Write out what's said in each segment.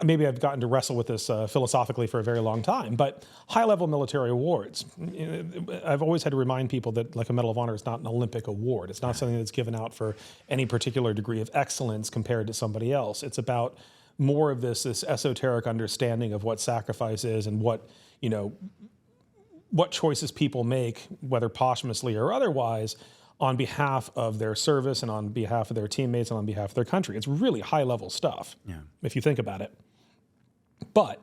maybe I've gotten to wrestle with this philosophically for a very long time, but high-level military awards, I've always had to remind people that like a Medal of Honor is not an Olympic award. It's not something that's given out for any particular degree of excellence compared to somebody else. It's about more of this esoteric understanding of what sacrifice is and what choices people make, whether posthumously or otherwise, on behalf of their service and on behalf of their teammates and on behalf of their country. It's really high-level stuff, if you think about it. But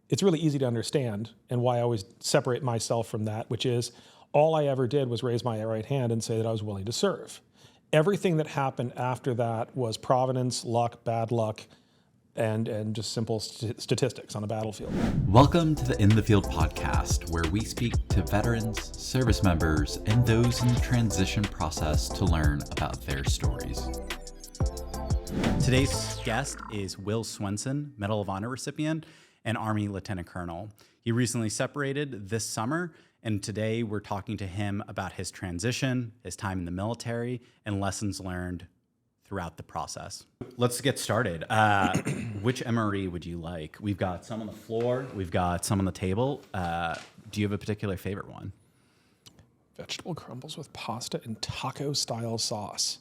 it's really easy to understand, and why I always separate myself from that, which is all I ever did was raise my right hand and say that I was willing to serve. Everything that happened after that was providence, luck, bad luck, and just simple statistics on a battlefield. Welcome to the In the Field podcast, where we speak to veterans, service members, and those in the transition process to learn about their stories. Today's guest is Will Swenson, Medal of Honor recipient and Army Lieutenant Colonel. He recently separated this summer, and today we're talking to him about his transition, his time in the military, and lessons learned throughout the process. Let's get started. Which MRE would you like? We've got some on the floor. We've got some on the table. Do you have a particular favorite one? Vegetable crumbles with pasta and taco-style sauce.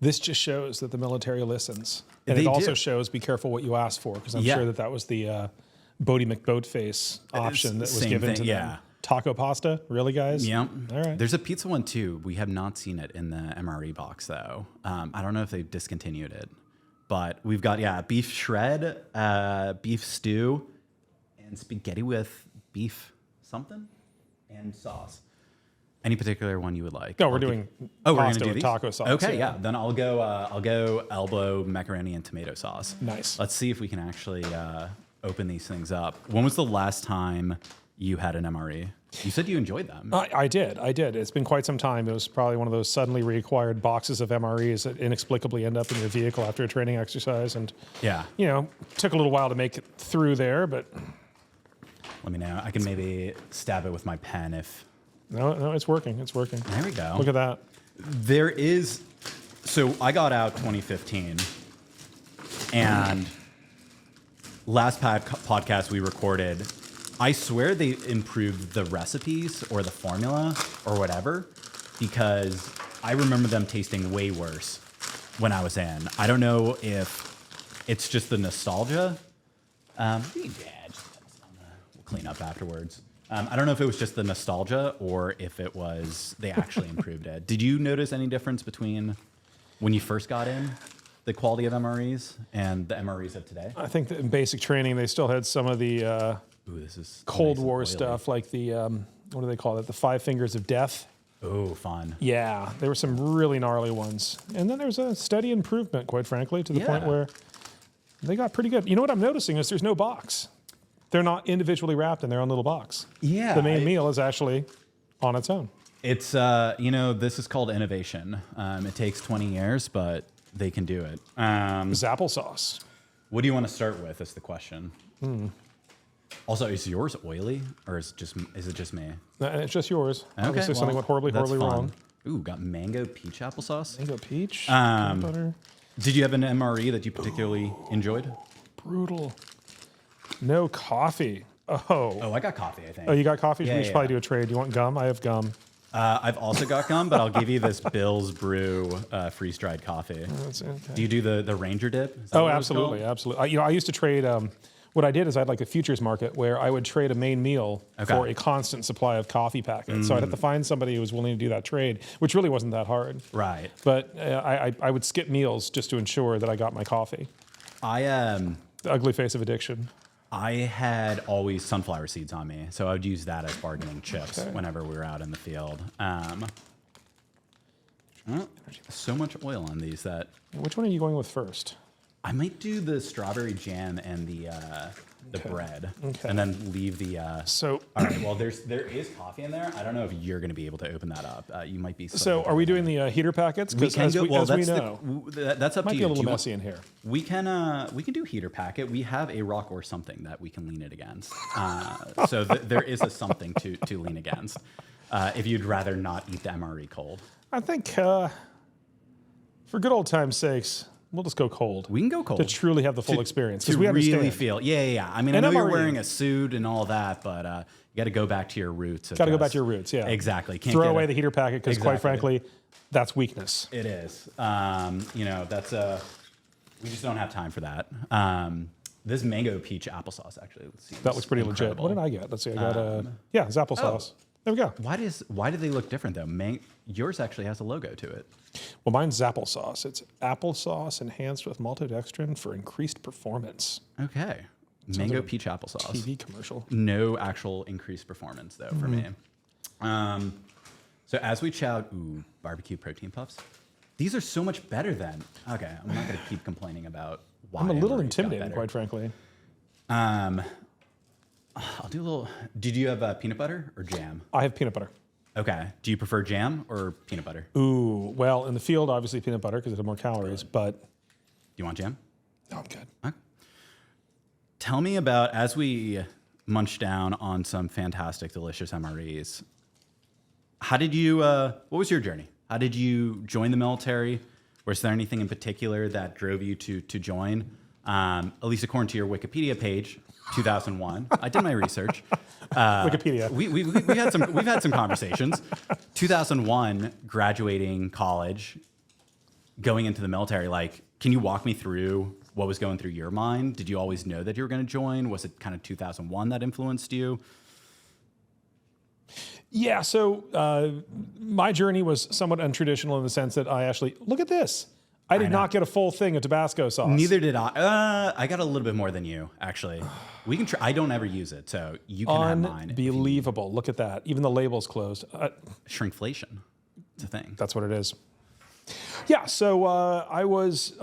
This just shows that the military listens. And it also shows be careful what you ask for, because I'm sure that was the Bodie McBoatface option that was given to them. Taco pasta? Really, guys? Yeah. All right. There's a pizza one, too. We have not seen it in the MRE box, though. I don't know if they've discontinued it. But we've got, beef shred, beef stew, and spaghetti with beef something and sauce. Any particular one you would like? No, we're doing pasta with these? taco sauce. Okay, yeah. Then I'll go elbow macaroni and tomato sauce. Nice. Let's see if we can actually open these things up. When was the last time you had an MRE? You said you enjoyed them. I did. It's been quite some time. It was probably one of those suddenly reacquired boxes of MREs that inexplicably end up in your vehicle after a training exercise. And, took a little while to make it through there, but... Let me know. I can maybe stab it with my pen if... No, it's working. There we go. Look at that. So I got out 2015, and last podcast we recorded, I swear they improved the recipes or the formula or whatever, because I remember them tasting way worse when I was in. I don't know if it's just the nostalgia. We'll clean up afterwards. I don't know if it was just the nostalgia or if it was they actually improved it. Did you notice any difference between when you first got in, the quality of MREs and the MREs of today? I think that in basic training, they still had some of the this is Cold nice War stuff, like the, what do they call it? The 5 Fingers of Death. Oh, fun. Yeah, there were some really gnarly ones. And then there's a steady improvement, quite frankly, to the point where they got pretty good. You know what I'm noticing is there's no box. They're not individually wrapped in their own little box. Yeah. The main meal is actually on its own. It's, this is called innovation. It takes 20 years, but they can do it. It's applesauce. What do you want to start with is the question. Also, is yours oily, or is it just me? It's just yours. Okay, Obviously, something went horribly wrong. Ooh, got mango peach applesauce. Mango peach, peanut butter. Did you have an MRE that you particularly enjoyed? Brutal. No coffee. Oh, I got coffee, I think. Oh, you got coffee? Yeah, we should probably do a trade. You want gum? I have gum. I've also got gum, but I'll give you this Bill's Brew freeze-dried coffee. That's okay. Do you do the Ranger dip? Absolutely. I used to trade. What I did is I had like a futures market where I would trade a main meal for a constant supply of coffee packets. So I'd have to find somebody who was willing to do that trade, which really wasn't that hard. Right. But I would skip meals just to ensure that I got my coffee. The ugly face of addiction. I had always sunflower seeds on me, so I would use that as bargaining chips whenever we were out in the field. So much oil on these that... Which one are you going with first? I might do the strawberry jam and the bread, and then leave the... All right, well, there is coffee in there. I don't know if you're going to be able to open that up. You might be... So are we doing the heater packets? We can go... Well, that's up to you. Might be a little messy in here. We can do heater packet. We have a rock or something that we can lean it against. So there is a something to lean against if you'd rather not eat the MRE cold. I think for good old time's sakes, We'll just go cold. We can go cold to truly have the full experience to because we understand. really feel. Yeah. I mean, And I know you're MRE. wearing a suit and all that, but you got to go back to your roots. Got to go back to your roots. Yeah, exactly. Can't throw get away the heater packet because, quite frankly, that's weakness. It is. That's we just don't have time for that. This mango peach applesauce actually. That looks pretty legit. What did I get? Let's see. I got it's applesauce. There we go. Why do they look different though? Yours actually has a logo to it. Well, mine's applesauce. It's applesauce enhanced with maltodextrin for increased performance. Okay. Mango peach applesauce. TV commercial. No actual increased performance though for me. So as we chow, barbecue protein puffs. These are so much better than. Okay, I'm not going to keep complaining about why. I'm a little MRE's got intimidated, better. quite frankly. I'll do a little. Did you have peanut butter or jam? I have peanut butter. Okay. Do you prefer jam or peanut butter? Ooh, well, in the field, obviously peanut butter because it has more calories, but Do you want jam? no, I'm good. Okay. Tell me about, as we munch down on some fantastic, delicious MREs, how did you, what was your journey? How did you join the military? Was there anything in particular that drove you to join? At least according to your Wikipedia page, 2001. I did my research. Wikipedia. We've had some conversations. 2001, graduating college, going into the military. Like, can you walk me through what was going through your mind? Did you always know that you were going to join? Was it kind of 2001 that influenced you? Yeah, so my journey was somewhat untraditional in the sense that I actually, look at this. I did not get a full thing of Tabasco sauce. Neither did I. I got a little bit more than you, actually. We can try. I don't ever use it, so you can have mine. Unbelievable. Look at that. Even the label's closed. Shrinkflation. It's a thing. That's what it is. Yeah, so I was,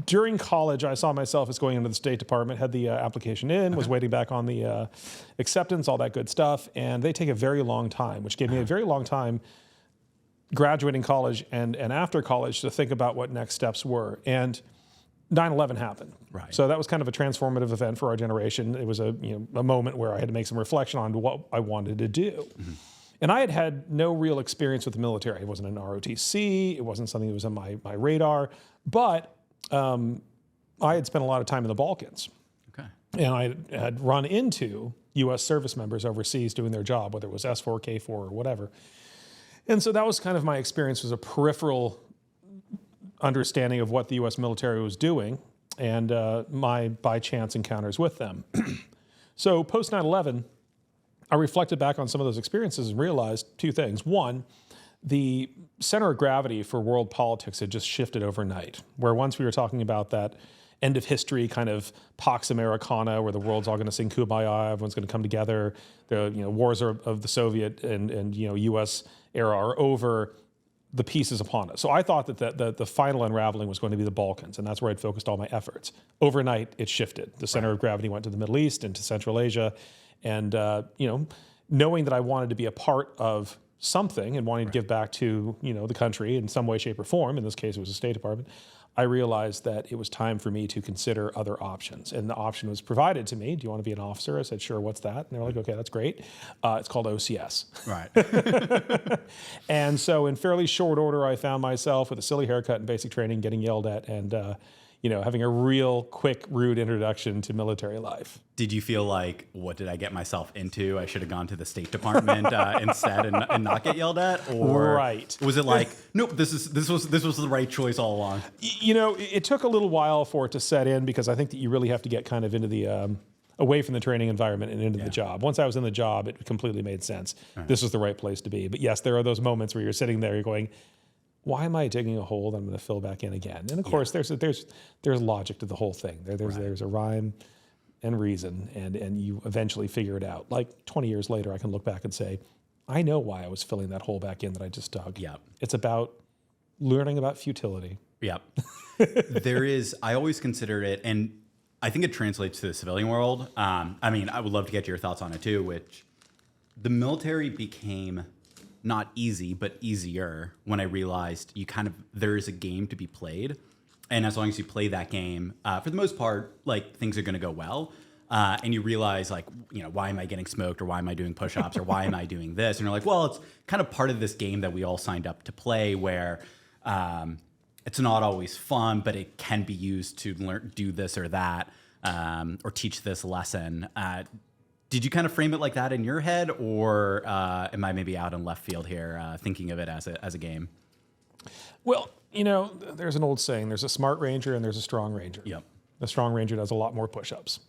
during college, I saw myself as going into the State Department, had the application in, was waiting back on the acceptance, all that good stuff, and they take a very long time, which gave me a very long time graduating college and after college to think about what next steps were. And 9/11 happened. Right. So that was kind of a transformative event for our generation. It was a moment where I had to make some reflection on what I wanted to do. Mm-hmm. And I had had no real experience with the military. It wasn't an ROTC. It wasn't something that was on my radar. But I had spent a lot of time in the Balkans. Okay. And I had run into U.S. service members overseas doing their job, whether it was S4, K4, or whatever. And so that was kind of my experience, was a peripheral understanding of what the U.S. military was doing and my by chance encounters with them. So post 9/11, I reflected back on some of those experiences and realized two things. One, the center of gravity for world politics had just shifted overnight, where once we were talking about that end of history kind of Pax Americana, where the world's all going to sing Kumbaya, everyone's going to come together, the wars of the Soviet and U.S. era are over, the peace is upon us. So I thought that the final unraveling was going to be the Balkans, and that's where I'd focused all my efforts. Overnight, it shifted. The center of gravity went to the Middle East and to Central Asia, and knowing that I wanted to be a part of something and wanting to give back to the country in some way, shape, or form. In this case, it was the State Department. I realized that it was time for me to consider other options. And the option was provided to me. Do you want to be an officer? I said, sure, what's that? And they're like, okay, that's great. It's called OCS. Right. And so in fairly short order, I found myself with a silly haircut and basic training, getting yelled at, and having a real quick, rude introduction to military life. Did you feel like, what did I get myself into? I should have gone to the State Department instead and not get yelled at? Or right. Was it like, nope, this was the right choice all along? It took a little while for it to set in, because I think that you really have to get kind of into the away from the training environment and into the job. Once I was in the job, it completely made sense. Right. This was the right place to be. But yes, there are those moments where you're sitting there, you're going, why am I digging a hole that I'm going to fill back in again? And of course, there's logic to the whole thing. There's a rhyme and reason, and you eventually figure it out. Like 20 years later, I can look back and say, I know why I was filling that hole back in that I just dug. Yeah. It's about learning about futility. Yeah. I always consider it, and I think it translates to the civilian world. I would love to get your thoughts on it too, which the military became not easy, but easier when I realized there is a game to be played. And as long as you play that game, for the most part, like, things are going to go well. And you realize, like, why am I getting smoked, or why am I doing push-ups, or why am I doing this? And you're like, well, it's kind of part of this game that we all signed up to play, where it's not always fun, but it can be used to do this or that, or teach this lesson. Did you kind of frame it like that in your head, or am I maybe out in left field here, thinking of it as a game? Well, there's an old saying, there's a smart ranger and there's a strong ranger. Yep. The strong ranger does a lot more push-ups.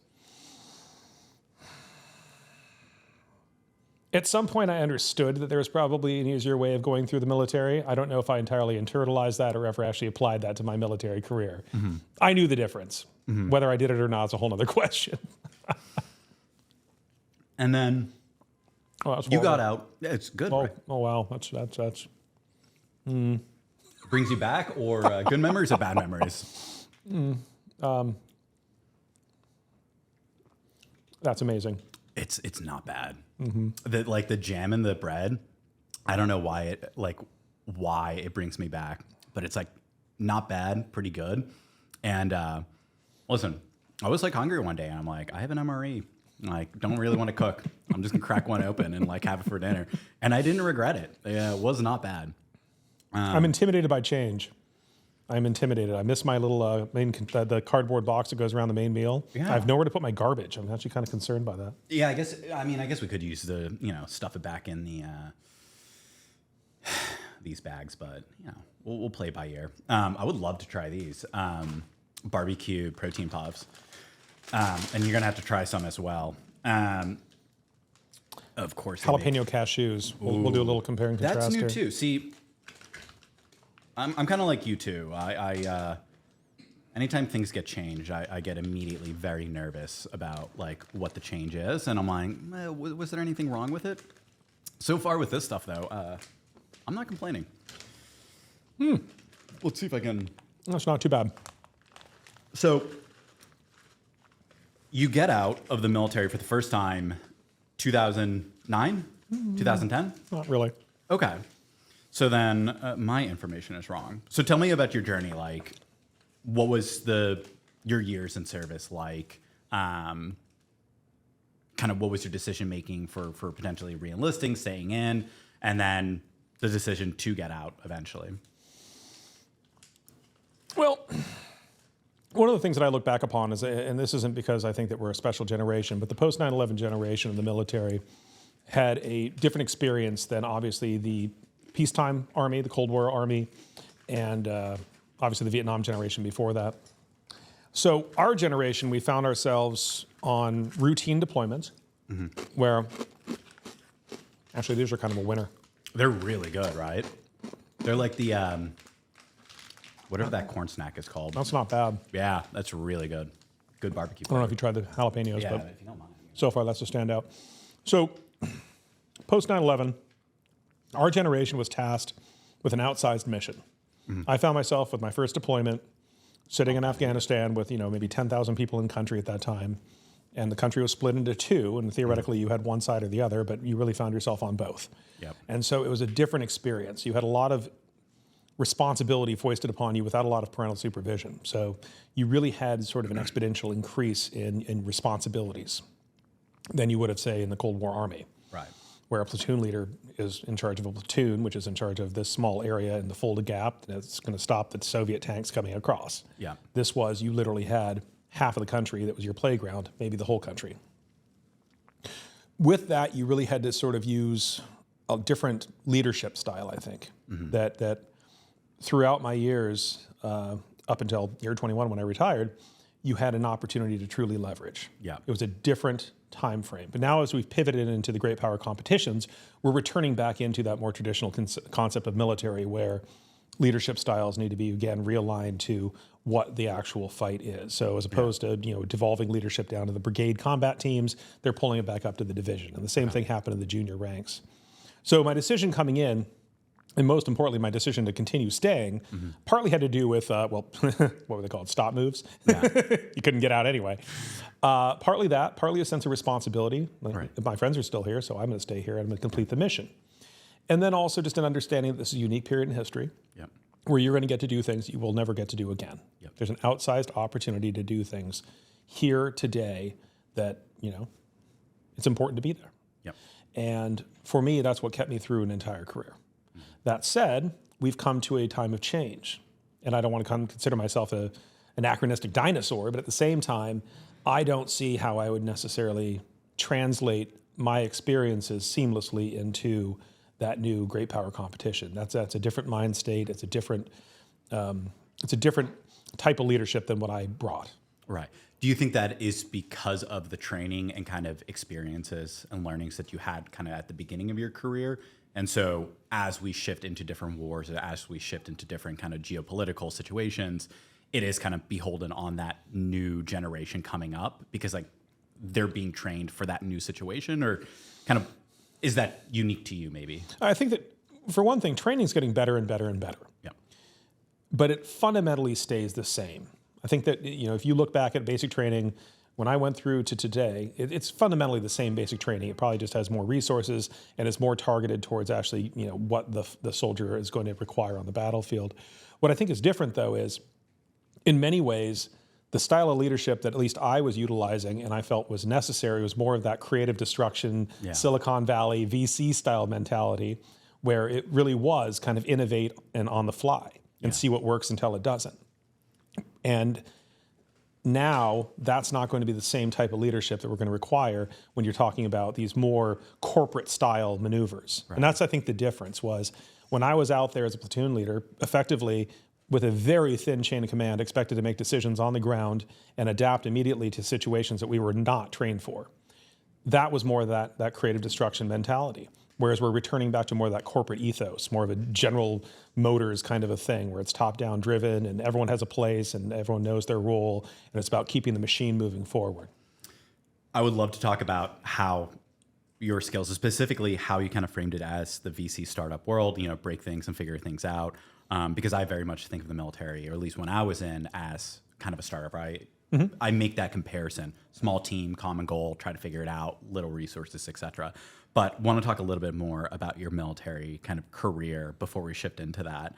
At some point, I understood that there was probably an easier way of going through the military. I don't know if I entirely internalized that or ever actually applied that to my military career. Mm-hmm. I knew the difference. Mm-hmm. Whether I did it or not is a whole other question. And then you got out. It's good. Oh, right? oh wow, that's. Brings you back, or good memories or bad memories? That's amazing. It's not bad. Mm-hmm. The jam in the bread, I don't know why it brings me back, but it's like not bad, pretty good. And listen, I was like hungry one day, and I'm like, I have an MRE. Like, don't really want to cook. I'm just gonna crack one open and like have it for dinner. And I didn't regret it. It was not bad. I'm intimidated by change. I'm intimidated. I miss my little the cardboard box that goes around the main meal. Yeah. I have nowhere to put my garbage. I'm actually kind of concerned by that. Yeah, I guess we could use the stuff it back in the these bags, but we'll play by ear. I would love to try these barbecue protein puffs, and you're gonna have to try some as well. Of course, jalapeno cashews. We'll do a little compare and contrast. That's new here. too. See, I'm kind of like you too. I anytime things get changed, I get immediately very nervous about like what the change is, and I'm like, was there anything wrong with it? So far with this stuff though, I'm not complaining. Let's see if I can. That's not too bad. So you get out of the military for the first time, 2009, 2010? Not really. Okay. So then my information is wrong. So tell me about your journey. Like, what was your years in service like? Kind of what was your decision making for potentially re-enlisting, staying in, and then the decision to get out eventually? Well, one of the things that I look back upon is, and this isn't because I think that we're a special generation, but the post 9/11 generation in the military had a different experience than obviously the peacetime Army, the Cold War Army, and obviously the Vietnam generation before that. So our generation, we found ourselves on routine deployments, where actually these are kind of a winner. They're really good, right? They're like the whatever that corn snack is called. That's not bad. Yeah, that's really good. Good barbecue. I don't know if you tried the jalapenos, Yeah, but if you don't mind. so far that's a standout. So post 9/11, our generation was tasked with an outsized mission. I found myself with my first deployment sitting in Afghanistan with, maybe 10,000 people in country at that time. And the country was split into two, and theoretically you had one side or the other, but you really found yourself on both. Yep. And so it was a different experience. You had a lot of responsibility foisted upon you without a lot of parental supervision. So you really had sort of an exponential increase in responsibilities than you would have, say, in the Cold War Army. Right. Where a platoon leader is in charge of a platoon, which is in charge of this small area in the Fulda Gap that's going to stop the Soviet tanks coming across. Yeah. This was, you literally had half of the country that was your playground, maybe the whole country. With that, you really had to sort of use a different leadership style, I think, that throughout my years, up until year 21 when I retired, you had an opportunity to truly leverage. Yeah. It was a different time frame. But now as we've pivoted into the great power competitions, we're returning back into that more traditional concept of military where leadership styles need to be, again, realigned to what the actual fight is. So as opposed to, devolving leadership down to the brigade combat teams, they're pulling it back up to the division. And the same thing happened in the junior ranks. So my decision coming in, and most importantly, my decision to continue staying, partly had to do with, what were they called? Stop moves? Yeah. You couldn't get out anyway. Partly that, partly a sense of responsibility. Like, my friends are still here, so I'm going to stay here and I'm going to complete the mission. And then also just an understanding that this is a unique period in history where you're going to get to do things that you will never get to do again. There's an outsized opportunity to do things here today that, it's important to be there. And for me, that's what kept me through an entire career. That said, we've come to a time of change. and I don't want to consider myself an anachronistic dinosaur, but at the same time, I don't see how I would necessarily translate my experiences seamlessly into that new great power competition. That's a different mind state. It's a different type of leadership than what I brought. Right. Do you think that is because of the training and kind of experiences and learnings that you had kind of at the beginning of your career? And so as we shift into different wars, as we shift into different kind of geopolitical situations, it is kind of beholden on that new generation coming up because like they're being trained for that new situation, or kind of is that unique to you maybe? I think that for one thing, training is getting better and better and better. Yeah. But it fundamentally stays the same. I think that, if you look back at basic training, when I went through to today, it's fundamentally the same basic training. It probably just has more resources and it's more targeted towards actually, what the soldier is going to require on the battlefield. What I think is different though is, in many ways, the style of leadership that at least I was utilizing and I felt was necessary was more of that creative destruction, Silicon Valley, VC style mentality, where it really was kind of innovate and on the fly and see what works until it doesn't. And now that's not going to be the same type of leadership that we're going to require when you're talking about these more corporate style maneuvers. Right. And that's, I think, the difference was when I was out there as a platoon leader, effectively with a very thin chain of command, expected to make decisions on the ground and adapt immediately to situations that we were not trained for. That was more of that creative destruction mentality. Whereas we're returning back to more of that corporate ethos, more of a General Motors kind of a thing where it's top-down driven and everyone has a place and everyone knows their role and it's about keeping the machine moving forward. I would love to talk about how your skills, specifically how you kind of framed it as the VC startup world, break things and figure things out. Because I very much think of the military, or at least when I was in, as kind of a startup, right? Mm-hmm. I make that comparison. Small team, common goal, try to figure it out, little resources, et cetera. But want to talk a little bit more about your military kind of career before we shift into that.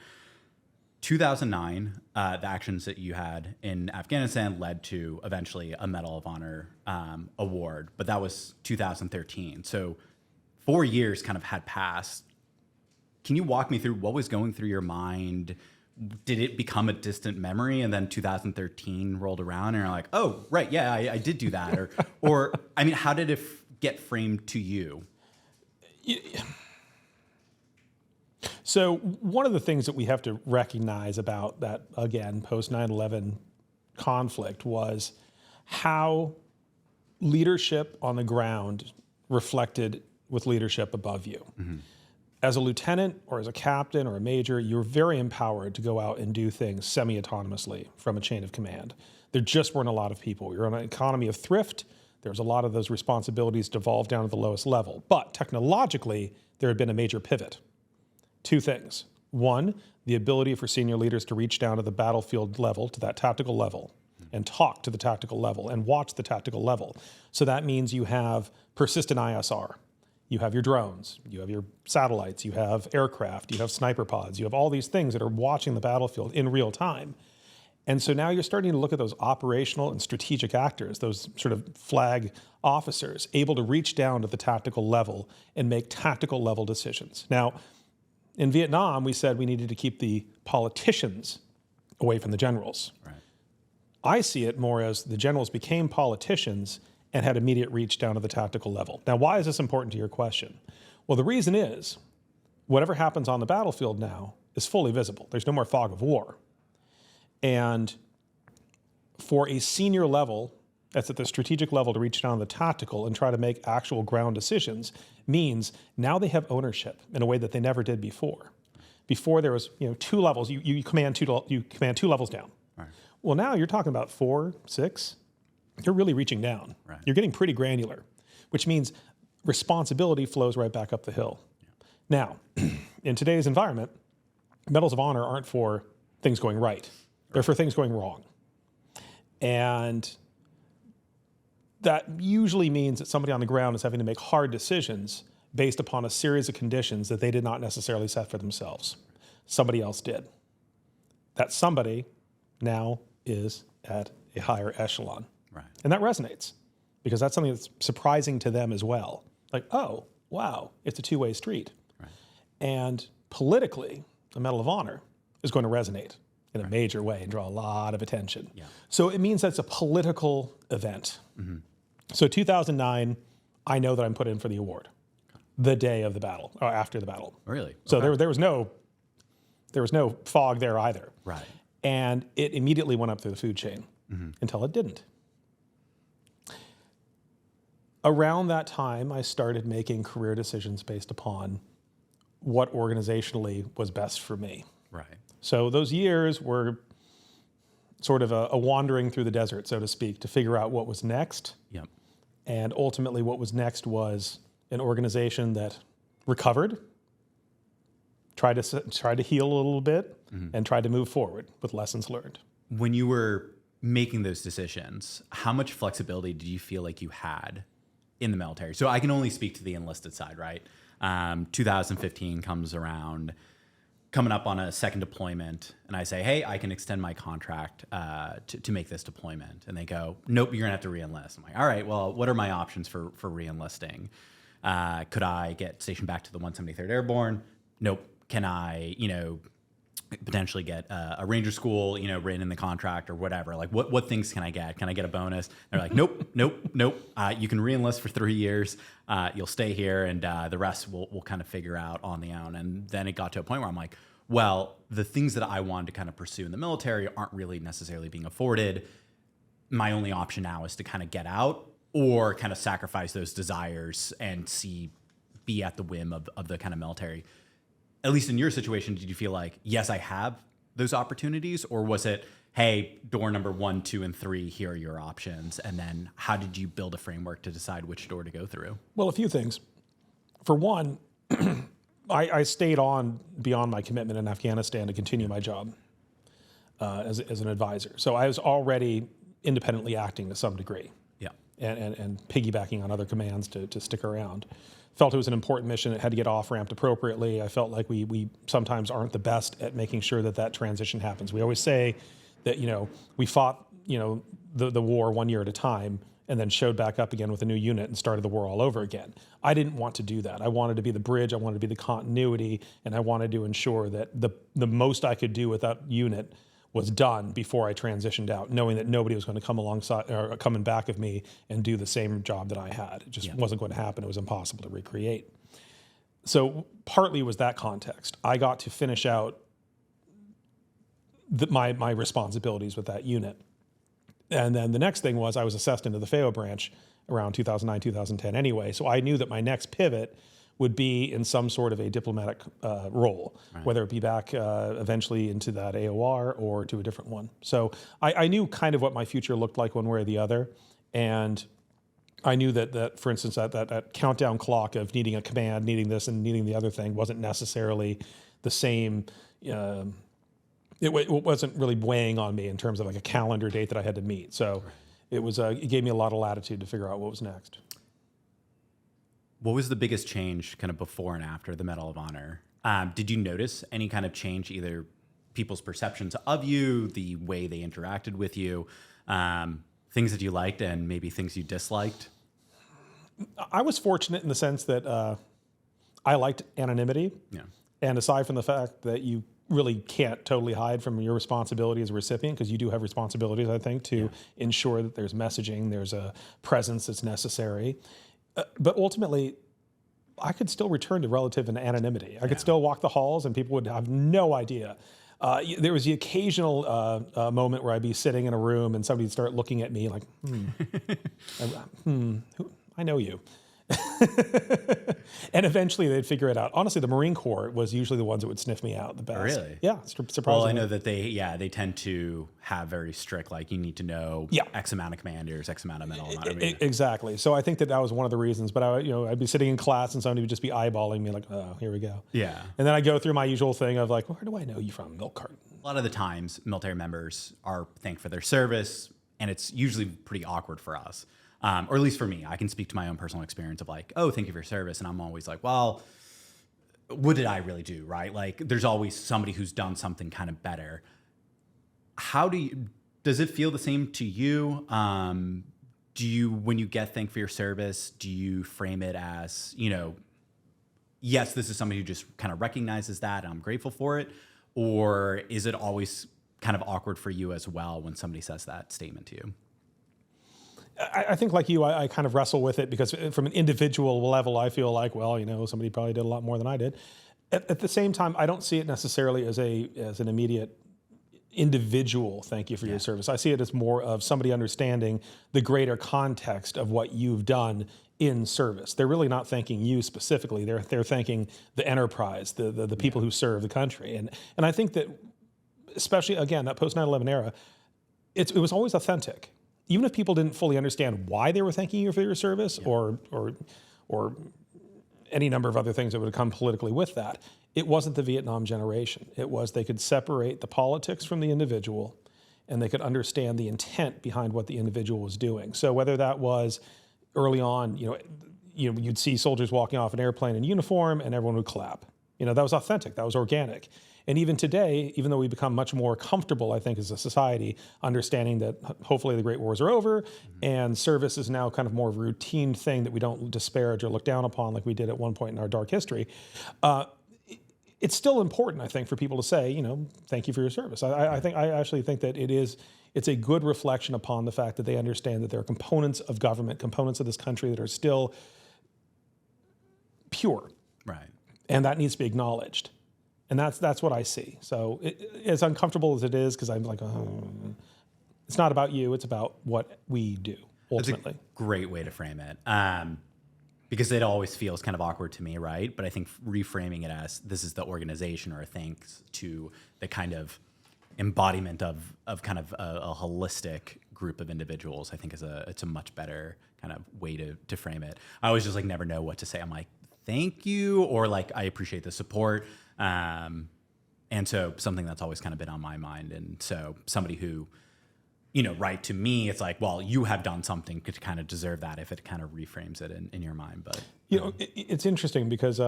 2009, the actions that you had in Afghanistan led to eventually a Medal of Honor award, but that was 2013. So 4 years kind of had passed. Can you walk me through what was going through your mind? Did it become a distant memory and then 2013 rolled around and you're like, oh, right, yeah, I did do that? Or I mean, how did it get framed to you? So one of the things that we have to recognize about that, again, post 9/11 conflict was how leadership on the ground reflected with leadership above you. Mm-hmm. As a lieutenant or as a captain or a major, you're very empowered to go out and do things semi-autonomously from a chain of command. There just weren't a lot of people. You're on an economy of thrift. There's a lot of those responsibilities devolved down to the lowest level. But technologically, there had been a major pivot. Two things. One, the ability for senior leaders to reach down to the battlefield level, to that tactical level, and talk to the tactical level and watch the tactical level. So that means you have persistent ISR. You have your drones, you have your satellites, you have aircraft, you have sniper pods, you have all these things that are watching the battlefield in real time. And so now you're starting to look at those operational and strategic actors, those sort of flag officers, able to reach down to the tactical level and make tactical level decisions. Now, in Vietnam, we said we needed to keep the politicians away from the generals. Right. I see it more as the generals became politicians and had immediate reach down to the tactical level. Now, why is this important to your question? Well, the reason is, whatever happens on the battlefield now is fully visible. There's no more fog of war. And for a senior level, that's at the strategic level, to reach down to the tactical and try to make actual ground decisions means now they have ownership in a way that they never did before. Before there was, 2 levels. You command two levels down. Right. Well, now you're talking about 4, 6. You're really reaching down. Right. You're getting pretty granular, which means responsibility flows right back up the hill. Yeah. Now, in today's environment, medals of honor aren't for things going right. They're for things going wrong. And that usually means that somebody on the ground is having to make hard decisions based upon a series of conditions that they did not necessarily set for themselves. Somebody else did. That somebody now is at a higher echelon. Right. And that resonates because that's something that's surprising to them as well. Like, oh, wow, it's a two-way street. Right. And politically, the Medal of Honor is going to resonate in a major way and draw a lot of attention. Yeah. So it means that's a political event. So 2009, I know that I'm put in for the award the day of the battle, or after the battle. Really? So Okay. there was no fog there either. Right. And it immediately went up through the food chain until it didn't. Around that time, I started making career decisions based upon what organizationally was best for me. Right. So those years were sort of a wandering through the desert, so to speak, to figure out what was next. Yep. And ultimately what was next was an organization that recovered, tried to heal a little bit, and tried to move forward with lessons learned. When you were making those decisions, how much flexibility did you feel like you had in the military? So I can only speak to the enlisted side, right? 2015 comes around, coming up on a second deployment, and I say, hey, I can extend my contract to make this deployment. And they go, nope, you're gonna have to re-enlist. I'm like, all right, well, what are my options for re-enlisting? Could I get stationed back to the 173rd Airborne? Nope. Can I, potentially get a ranger school, written in the contract or whatever? Like what things can I get? Can I get a bonus? They're like, nope. You can re-enlist for 3 years. You'll stay here, and the rest we'll kind of figure out on the own. And then it got to a point where I'm like, well, the things that I wanted to kind of pursue in the military aren't really necessarily being afforded. My only option now is to kind of get out or kind of sacrifice those desires and be at the whim of the kind of military. At least in your situation, did you feel like, yes, I have those opportunities? Or was it, hey, door number 1, 2, and 3, here are your options? And then how did you build a framework to decide which door to go through? Well, a few things. For one, I stayed on beyond my commitment in Afghanistan to continue my job as an advisor. So I was already independently acting to some degree. Yeah. And piggybacking on other commands to stick around. Felt it was an important mission. It had to get off-ramped appropriately. I felt like we sometimes aren't the best at making sure that transition happens. We always say that, we fought, the war 1 year at a time and then showed back up again with a new unit and started the war all over again. I didn't want to do that. I wanted to be the bridge. I wanted to be the continuity, and I wanted to ensure that the most I could do with that unit was done before I transitioned out, knowing that nobody was going to come alongside or come in back of me and do the same job that I had. It just wasn't going to happen. It was impossible to recreate. So partly was that context. I got to finish out my responsibilities with that unit. And then the next thing was I was assessed into the FAO branch around 2009, 2010 anyway. So I knew that my next pivot would be in some sort of a diplomatic role, whether it be back eventually into that AOR or to a different one. So I knew kind of what my future looked like one way or the other. And I knew that for instance, that countdown clock of needing a command, needing this and needing the other thing wasn't necessarily the same. It wasn't really weighing on me in terms of like a calendar date that I had to meet. So it gave me a lot of latitude to figure out what was next. What was the biggest change kind of before and after the Medal of Honor? Did you notice any kind of change, either people's perceptions of you, the way they interacted with you, things that you liked and maybe things you disliked? I was fortunate in the sense that I liked anonymity. Yeah. And aside from the fact that you really can't totally hide from your responsibility as a recipient, because you do have responsibilities, I think, to ensure that there's messaging, there's a presence that's necessary. But ultimately, I could still return to relative anonymity. I could still walk the halls and people would have no idea. There was the occasional moment where I'd be sitting in a room and somebody'd start looking at me like, I know you. And eventually they'd figure it out. Honestly, the Marine Corps was usually the ones that would sniff me out the best. Really? Yeah, surprisingly. Well, I know that they tend to have very strict, like you need to know X amount of commanders, X amount of medal. Exactly. So I think that was one of the reasons. But I'd be sitting in class and somebody would just be eyeballing me like, oh, here we go. Yeah. And then I go through my usual thing of like, where do I know you from? Milk carton. A lot of the times, military members are thanked for their service, and it's usually pretty awkward for us. Or at least for me, I can speak to my own personal experience of like, oh, thank you for your service. And I'm always like, well, what did I really do, right? Like there's always somebody who's done something kind of better. Does it feel the same to you? When you get thanked for your service, do you frame it as, yes, this is somebody who just kind of recognizes that and I'm grateful for it? Or is it always kind of awkward for you as well when somebody says that statement to you? I think like you, I kind of wrestle with it because from an individual level, I feel like, well, somebody probably did a lot more than I did. At the same time, I don't see it necessarily as an immediate individual thank you for your service. I see it as more of somebody understanding the greater context of what you've done in service. They're really not thanking you specifically. They're thanking the enterprise, the people who serve the country. And I think that, especially again, that post 9/11 era, it was always authentic. Even if people didn't fully understand why they were thanking you for your service, or any number of other things that would have come politically with that, it wasn't the Vietnam generation. It was they could separate the politics from the individual, and they could understand the intent behind what the individual was doing. So whether that was early on, you'd see soldiers walking off an airplane in uniform, and everyone would clap. That was authentic. That was organic. And even today, even though we become much more comfortable, I think, as a society, understanding that hopefully the Great Wars are over, and service is now kind of more of a routine thing that we don't disparage or look down upon like we did at one point in our dark history, it's still important, I think, for people to say, thank you for your service. I actually think that it's a good reflection upon the fact that they understand that there are components of government, components of this country that are still pure. Right. And that needs to be acknowledged. And that's what I see. So as uncomfortable as it is, because I'm like, it's not about you, it's about what we do, ultimately. That's a great way to frame it. Because it always feels kind of awkward to me, right? But I think reframing it as this is the organization, or thanks to the kind of embodiment of kind of a holistic group of individuals, I think it's a much better kind of way to frame it. I always just like never know what to say. I'm like, thank you, or like, I appreciate the support. And so something that's always kind of been on my mind. And so somebody who, right, to me, it's like, well, you have done something to kind of deserve that, if it kind of reframes it in your mind. But it's interesting because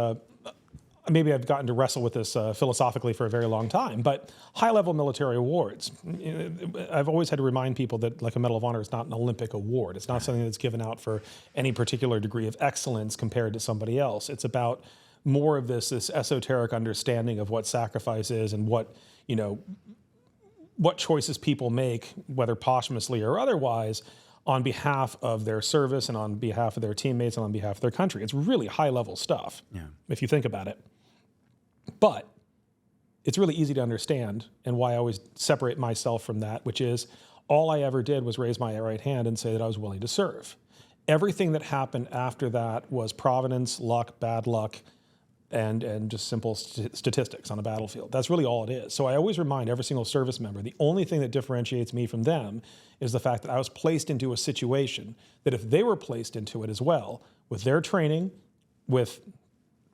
maybe I've gotten to wrestle with this philosophically for a very long time, but high-level military awards, I've always had to remind people that like a Medal of Honor is not an Olympic award. It's not something that's given out for any particular degree of excellence compared to somebody else. It's about more of this esoteric understanding of what sacrifice is and what choices people make, whether posthumously or otherwise, on behalf of their service and on behalf of their teammates and on behalf of their country. It's really high-level stuff, if you think about it. But it's really easy to understand, and why I always separate myself from that, which is all I ever did was raise my right hand and say that I was willing to serve. Everything that happened after that was providence, luck, bad luck, and just simple statistics on a battlefield. That's really all it is. So I always remind every single service member, the only thing that differentiates me from them is the fact that I was placed into a situation that if they were placed into it as well, with their training, with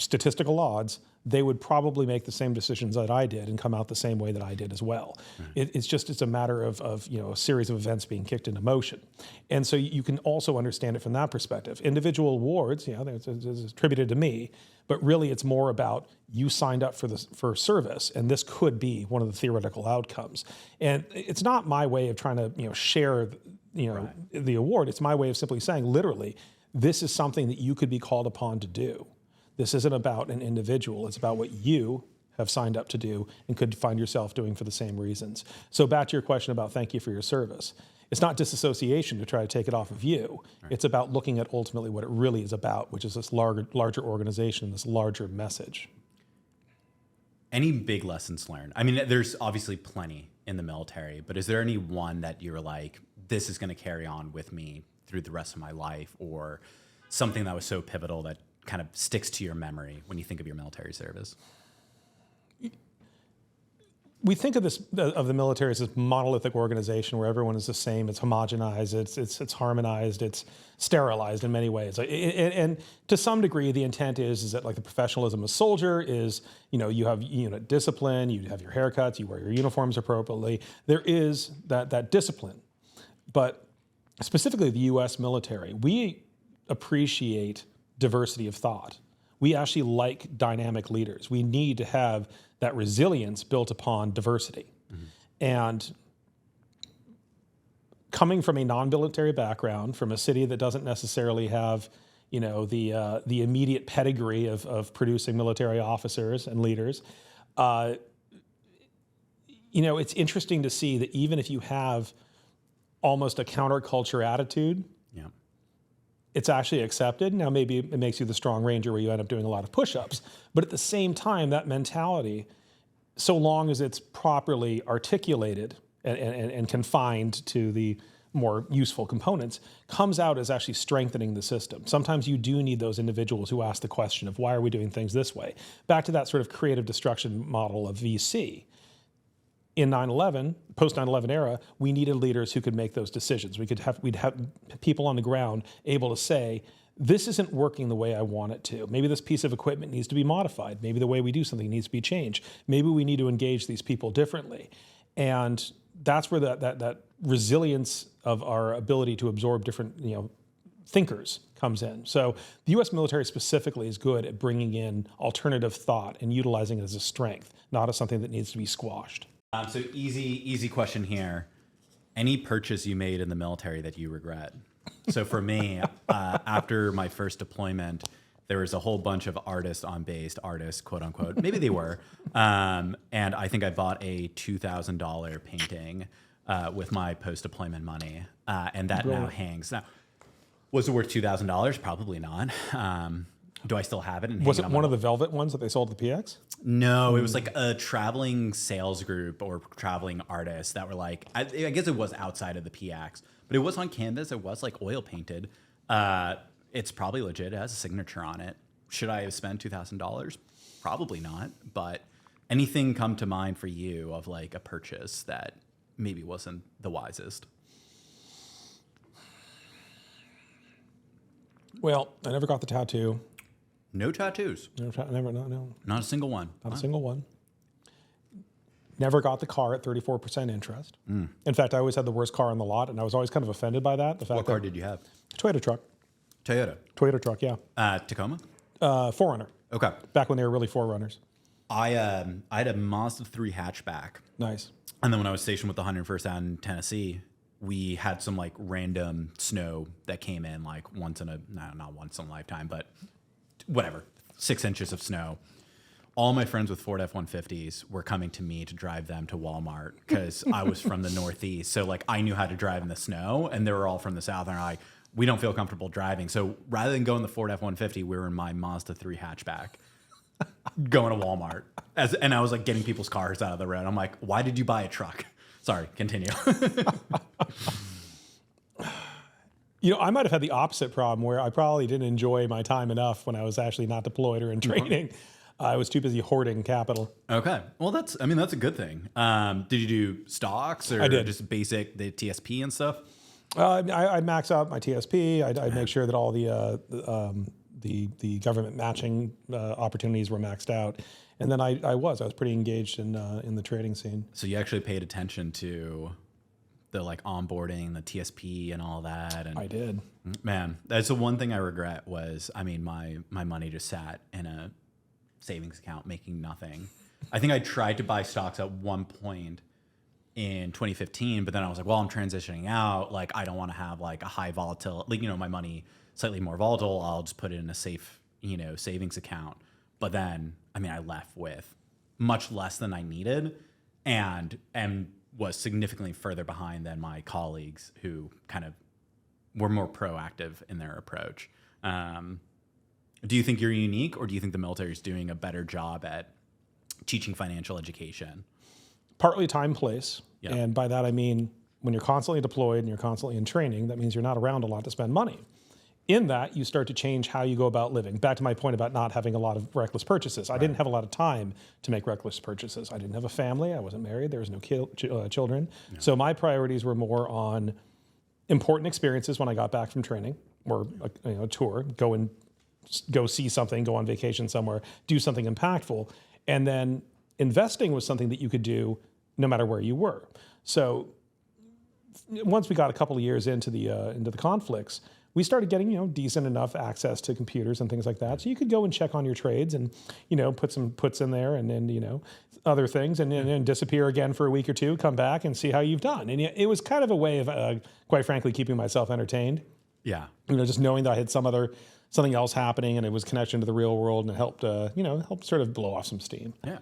statistical odds, they would probably make the same decisions that I did and come out the same way that I did as well. Right. It's a matter of a series of events being kicked into motion. And so you can also understand it from that perspective. Individual awards, it's attributed to me, but really it's more about you signed up for service, and this could be one of the theoretical outcomes. And it's not my way of trying to share the award. It's my way of simply saying, literally, this is something that you could be called upon to do. This isn't about an individual. It's about what you have signed up to do and could find yourself doing for the same reasons. So back to your question about thank you for your service. It's not disassociation to try to take it off of you. Right. It's about looking at ultimately what it really is about, which is this larger organization, this larger message. Any big lessons learned? I mean, there's obviously plenty in the military, but is there any one that you're like, this is going to carry on with me through the rest of my life, or something that was so pivotal that kind of sticks to your memory when you think of your military service? We think of the military as this monolithic organization where everyone is the same. It's homogenized. It's harmonized. It's sterilized in many ways. And to some degree, the intent is that like the professionalism of a soldier is, you have unit discipline. You have your haircuts. You wear your uniforms appropriately. There is that discipline, but specifically the U.S. military, we appreciate diversity of thought. We actually like dynamic leaders. We need to have that resilience built upon diversity. Mm-hmm. And coming from a non-military background, from a city that doesn't necessarily have, the immediate pedigree of producing military officers and leaders, it's interesting to see that even if you have almost a counterculture attitude, Yeah. it's actually accepted. Now, maybe it makes you the strong ranger where you end up doing a lot of push-ups. But at the same time, that mentality, so long as it's properly articulated and confined to the more useful components, comes out as actually strengthening the system. Sometimes you do need those individuals who ask the question of why are we doing things this way? Back to that sort of creative destruction model of VC. In 9/11, post 9/11 era, we needed leaders who could make those decisions. We'd have people on the ground able to say, this isn't working the way I want it to. Maybe this piece of equipment needs to be modified. Maybe the way we do something needs to be changed. Maybe we need to engage these people differently. And that's where that resilience of our ability to absorb different, thinkers comes in. So the U.S. military specifically is good at bringing in alternative thought and utilizing it as a strength, not as something that needs to be squashed. So easy question here. Any purchase you made in the military that you regret? So for me, after my first deployment, there was a whole bunch of artists on base, artists, quote unquote. Maybe they were. And I think I bought a $2,000 painting with my post-deployment money. And that now hangs. Now, was it worth $2,000? Probably not. Do I still have it? And was it one of the velvet ones that they sold at the PX? No, it was like a traveling sales group or traveling artists that were like, I guess it was outside of the PX, but it was on canvas. It was like oil painted. It's probably legit. It has a signature on it. Should I have spent $2,000? Probably not. But anything come to mind for you of like a purchase that maybe wasn't the wisest? Well, I never got the tattoo. No tattoos. No. Not a single one. Not a single one. Never got the car at 34% interest. In fact, I always had the worst car on the lot, and I was always kind of offended by that. The fact What car did you have? Toyota truck. Toyota Truck, yeah. Tacoma? 4Runner. Okay. Back when they were really 4Runners. I had a Mazda 3 hatchback. Nice. And then when I was stationed with the 101st out in Tennessee, we had some like random snow that came in like not once in a lifetime, but whatever, 6 inches of snow. All my friends with Ford F-150s were coming to me to drive them to Walmart because I was from the Northeast. So like I knew how to drive in the snow, and they were all from the South. And like, we don't feel comfortable driving. So rather than go in the Ford F-150, we were in my Mazda 3 hatchback going to Walmart. And I was like getting people's cars out of the road. I'm like, why did you buy a truck? Sorry, continue. I might have had the opposite problem where I probably didn't enjoy my time enough when I was actually not deployed or in training. I was too busy hoarding capital. Okay. Well, that's a good thing. Did you do stocks or I did. Just basic, the TSP and stuff? I'd max out my TSP. I'd make sure that all the government matching opportunities were maxed out. And then I was pretty engaged in the trading scene. So you actually paid attention to the like onboarding, the TSP and all that. And I did. Man, that's the one thing I regret was, my money just sat in a savings account making nothing. I think I tried to buy stocks at one point in 2015, but then I was like, well, I'm transitioning out. Like, I don't want to have like a high volatile, like, my money slightly more volatile. I'll just put it in a safe, savings account. But then, I left with much less than I needed and was significantly further behind than my colleagues who kind of were more proactive in their approach. Do you think you're unique, or do you think the military is doing a better job at teaching financial education? Partly time, place. Yeah. And by that, I mean, when you're constantly deployed and you're constantly in training, that means you're not around a lot to spend money. In that, you start to change how you go about living. Back to my point about not having a lot of reckless purchases. I didn't have a lot of time to make reckless purchases. I didn't have a family. I wasn't married. There was no children. Yeah. So my priorities were more on important experiences when I got back from training, or a tour, go see something, go on vacation somewhere, do something impactful. And then investing was something that you could do no matter where you were. So once we got a couple of years into the conflicts, we started getting, decent enough access to computers and things like that. So you could go and check on your trades and, put some puts in there and then, other things and then disappear again for a week or two, come back and see how you've done. And it was kind of a way of, quite frankly, keeping myself entertained. Yeah. Just knowing that I had something else happening and it was connection to the real world, and it helped, helped sort of blow off some steam. Yeah.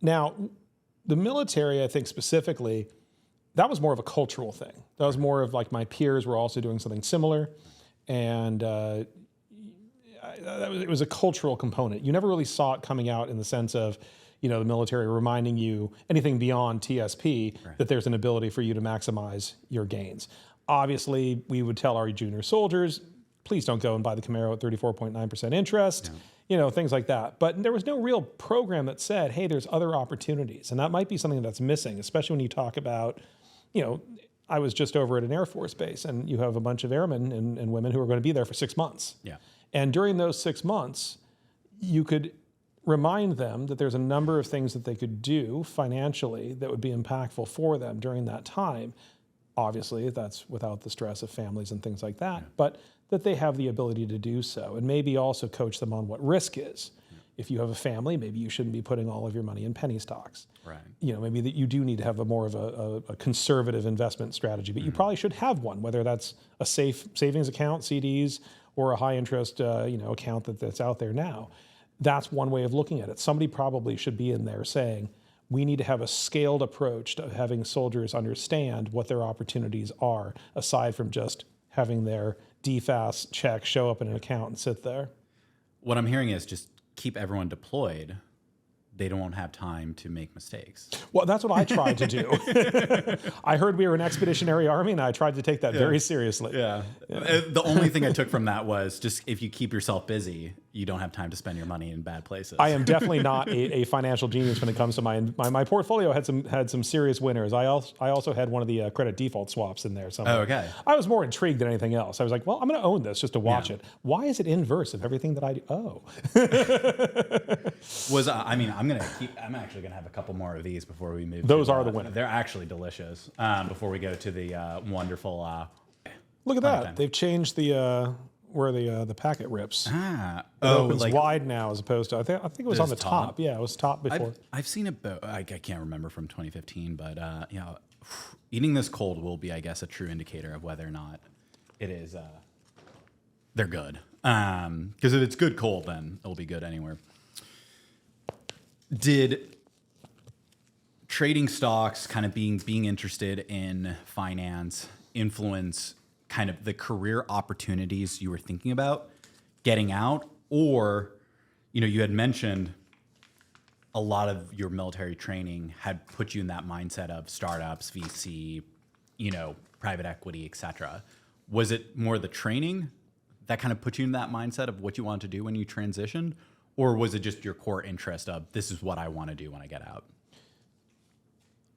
Now, the military, I think specifically, that was more of a cultural thing. That was more of like my peers were also doing something similar. And it was a cultural component. You never really saw it coming out in the sense of, the military reminding you anything beyond TSP that there's an ability for you to maximize your gains. Obviously, we would tell our junior soldiers, please don't go and buy the Camaro at 34.9% interest, things like that. But there was no real program that said, hey, there's other opportunities. And that might be something that's missing, especially when you talk about, I was just over at an Air Force base, and you have a bunch of airmen and women who are going to be there for 6 months. Yeah. And during those 6 months, you could remind them that there's a number of things that they could do financially that would be impactful for them during that time. Obviously, that's without the stress of families and things like that, but that they have the ability to do so, and maybe also coach them on what risk is. If you have a family, maybe you shouldn't be putting all of your money in penny stocks. Right. Maybe that you do need to have a more of a conservative investment strategy, but you probably should have one, whether that's a safe savings account, CDs, or a high interest, account that's out there now. That's one way of looking at it. Somebody probably should be in there saying, we need to have a scaled approach to having soldiers understand what their opportunities are, aside from just having their DFAS check show up in an account and sit there. What I'm hearing is just keep everyone deployed. They don't have time to make mistakes. Well, that's what I tried to do. I heard we were an expeditionary army, and I tried to take that very seriously. Yeah. The only thing I took from that was just if you keep yourself busy, you don't have time to spend your money in bad places. I am definitely not a financial genius when it comes to my portfolio. Had some serious winners. I also had one of the credit default swaps in there somewhere. Oh, okay. I was more intrigued than anything else. I was like, well, I'm going to own this just to watch it. Why is it inverse of everything that I do? Oh. I'm actually gonna have a couple more of these before we move. Those are the winners. They're actually delicious. Before we go to the wonderful. Look at that. Time. They've changed the where the packet rips. It opens wide now as opposed to I think it was on the top. Yeah, it was top before. I've seen it. I can't remember from 2015, but eating this cold will be, I guess, a true indicator of whether or not it is. They're good. Because if it's good cold, then it'll be good anywhere. Did trading stocks, kind of being interested in finance, influence kind of the career opportunities you were thinking about getting out? Or, you had mentioned a lot of your military training had put you in that mindset of startups, VC, private equity, et cetera. Was it more the training that kind of put you in that mindset of what you wanted to do when you transitioned? Or was it just your core interest of this is what I want to do when I get out?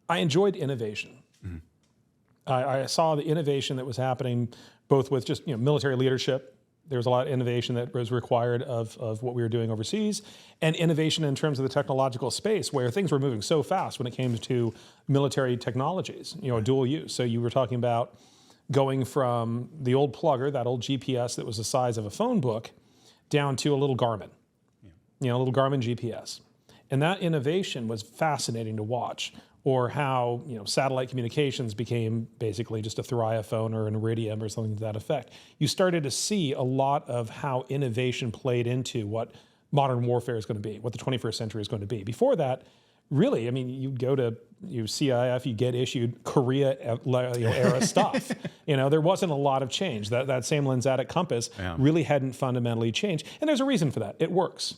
I enjoyed innovation. Mm-hmm. I saw the innovation that was happening both with just military leadership. There was a lot of innovation that was required of what we were doing overseas, and innovation in terms of the technological space where things were moving so fast when it came to military technologies, dual use. So you were talking about going from the old plugger, that old GPS that was the size of a phone book, down to a little Garmin. A little Garmin GPS. And that innovation was fascinating to watch, or how, satellite communications became basically just a Thuraya phone or an Iridium or something to that effect. You started to see a lot of how innovation played into what modern warfare is going to be, what the 21st century is going to be. Before that, really, you'd go to CIF, you get issued Korea era stuff. There wasn't a lot of change. That same lensatic compass really hadn't fundamentally changed. And there's a reason for that. It works.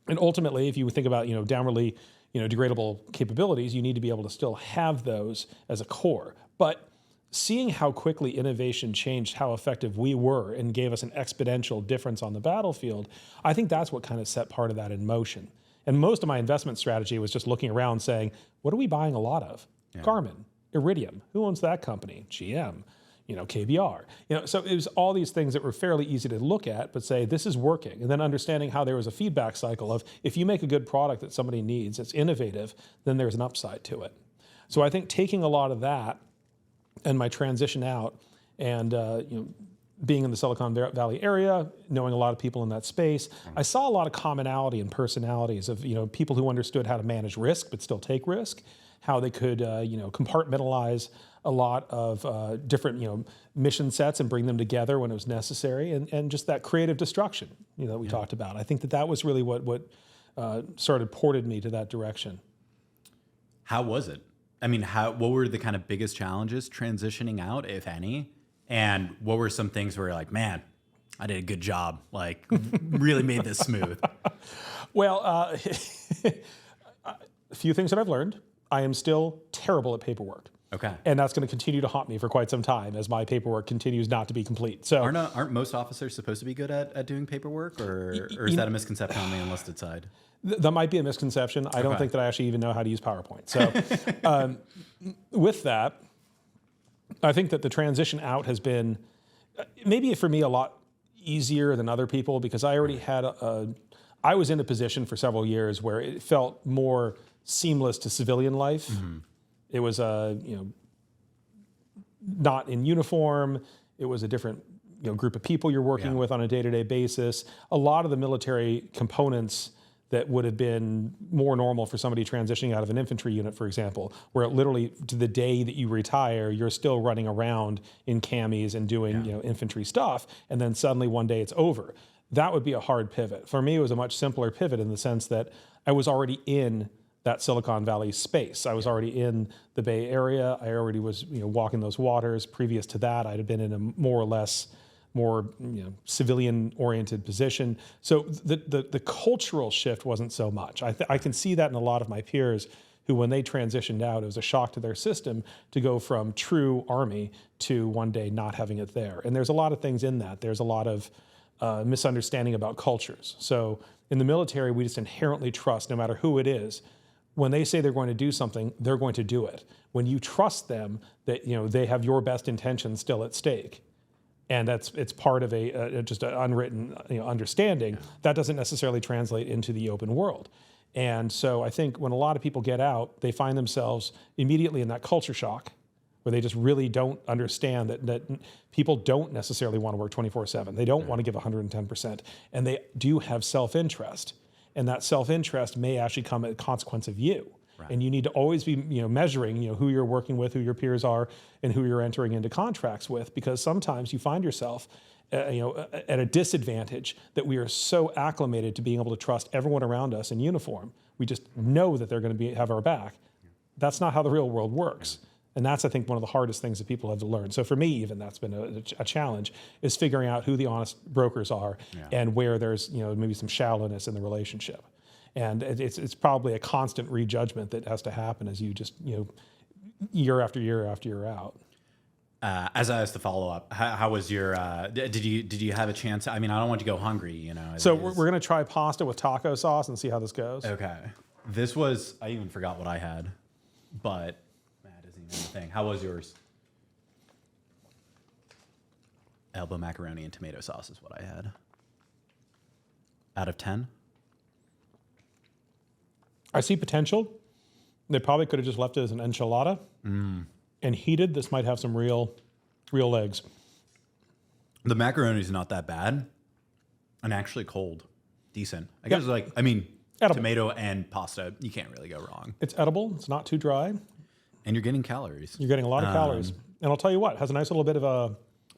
And ultimately, if you think about, downwardly, degradable capabilities, you need to be able to still have those as a core. But seeing how quickly innovation changed how effective we were and gave us an exponential difference on the battlefield, I think that's what kind of set part of that in motion. And most of my investment strategy was just looking around saying, what are we buying a lot of? Yeah. Garmin, Iridium, who owns that company? GM. KBR. So it was all these things that were fairly easy to look at, but say, this is working. And then understanding how there was a feedback cycle of, if you make a good product that somebody needs, it's innovative, then there's an upside to it. So I think taking a lot of that and my transition out and, being in the Silicon Valley area, knowing a lot of people in that space, I saw a lot of commonality and personalities of, people who understood how to manage risk, but still take risk, how they could, compartmentalize a lot of different, mission sets and bring them together when it was necessary, and just that creative destruction, that we talked about. I think that was really what sort of ported me to that direction. How was it? I mean, what were the kind of biggest challenges transitioning out, if any? And what were some things where you're like, man, I did a good job, like really made this smooth? Well, a few things that I've learned. I am still terrible at paperwork. Okay. And that's going to continue to haunt me for quite some time as my paperwork continues not to be complete. So aren't most officers supposed to be good at doing paperwork, or is that a misconception on the enlisted side? That might be a misconception. I don't think that I actually even know how to use PowerPoint. So with that, I think that the transition out has been maybe for me a lot easier than other people because I already had I was in a position for several years where it felt more seamless to civilian life. Mm-hmm. It was not in uniform. It was a different group of people you're working with on a day-to-day basis. A lot of the military components that would have been more normal for somebody transitioning out of an infantry unit, for example, where literally to the day that you retire, you're still running around in camis and doing infantry stuff, and then suddenly one day it's over. That would be a hard pivot. For me, it was a much simpler pivot in the sense that I was already in that Silicon Valley space. I was already in the Bay Area. I already was walking those waters. Previous to that, I'd have been in a more or less civilian-oriented position. So the cultural shift wasn't so much. I can see that in a lot of my peers who, when they transitioned out, it was a shock to their system to go from true Army to one day not having it there. And there's a lot of things in that. There's a lot of misunderstanding about cultures. So in the military, we just inherently trust, no matter who it is, when they say they're going to do something, they're going to do it. When you trust them that they have your best intentions still at stake, and it's part of just an unwritten understanding, that doesn't necessarily translate into the open world. And so I think when a lot of people get out, they find themselves immediately in that culture shock, where they just really don't understand that people don't necessarily want to work 24/7. They don't want to give 110%, and they do have self-interest. And that self-interest may actually come at a consequence of you. Right. And you need to always be measuring who you're working with, who your peers are, and who you're entering into contracts with, because sometimes you find yourself at a disadvantage that we are so acclimated to being able to trust everyone around us in uniform. We just know that they're going to have our back. That's not how the real world works. And that's, I think, one of the hardest things that people have to learn. So for me, even that's been a challenge, is figuring out who the honest brokers are and where there's maybe some shallowness in the relationship. And it's probably a constant rejudgment that has to happen as you just year after year after year out. As I asked to follow up, how was your? Did you have a chance? I mean, I don't want you to go hungry, So we're going to try pasta with taco sauce and see how this goes. Okay, this was, I even forgot what I had, but that isn't even the thing. How was yours? Elbow macaroni and tomato sauce is what I had. Out of 10. I see potential. They probably could have just left it as an enchilada. And heated, this might have some real legs. The macaroni is not that bad, and actually cold, decent. I guess edible. Tomato and pasta, you can't really go wrong. It's edible. It's not too dry. And you're getting calories. You're getting a lot of calories. And I'll tell you what, it has a nice little bit of a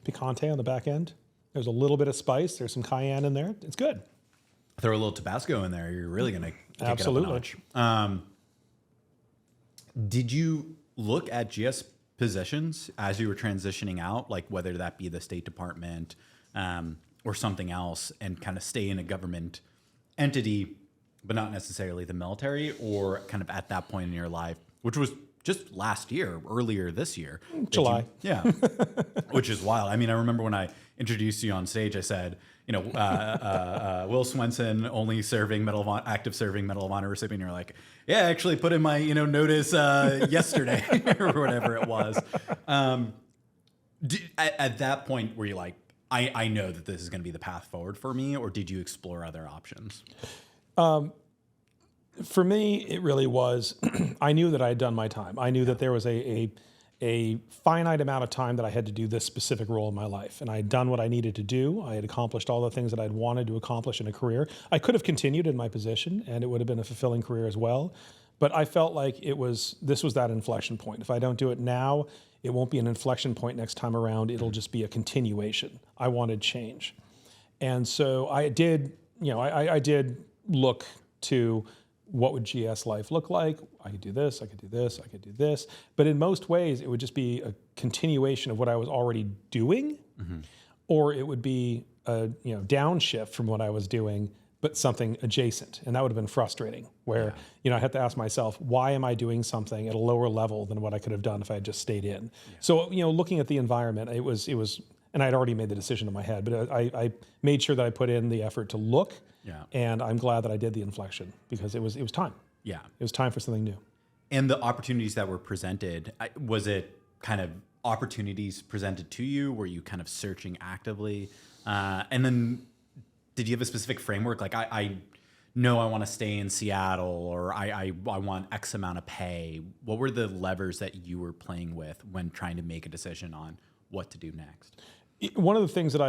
picante on the back end. There's a little bit of spice. There's some cayenne in there. It's good. Throw a little Tabasco in there. You're really going to kick Absolutely. it up a notch. Did you look at GS positions as you were transitioning out, like whether that be the State Department or something else, and kind of stay in a government entity, but not necessarily the military, or kind of at that point in your life, which was just last year, earlier this year? July. Which is wild. I mean, I remember when I introduced you on stage, I said, Will Swenson, only serving active serving Medal of Honor recipient. You're like, yeah, I actually put in my notice yesterday or whatever it was. At that point, were you like, I know that this is going to be the path forward for me, or did you explore other options? For me, it really was. I knew that I had done my time. I knew that there was a finite amount of time that I had to do this specific role in my life. And I had done what I needed to do. I had accomplished all the things that I'd wanted to accomplish in a career. I could have continued in my position, and it would have been a fulfilling career as well. But I felt like this was that inflection point. If I don't do it now, it won't be an inflection point next time around. It'll just be a continuation. I wanted change. And so I did, I did look to what would GS life look like? I could do this, I could do this, I could do this. But in most ways, it would just be a continuation of what I was already doing, or it would be a downshift from what I was doing, but something adjacent. And that would have been frustrating, where I had to ask myself, why am I doing something at a lower level than what I could have done if I had just stayed in? Yeah. So, looking at the environment, it was, and I'd already made the decision in my head, but I made sure that I put in the effort to look. Yeah. And I'm glad that I did the inflection, because it was time. Yeah. It was time for something new. And the opportunities that were presented, was it kind of opportunities presented to you? Were you kind of searching actively? And then did you have a specific framework? Like, I know I want to stay in Seattle, or I want X amount of pay. What were the levers that you were playing with when trying to make a decision on what to do next? One of the things that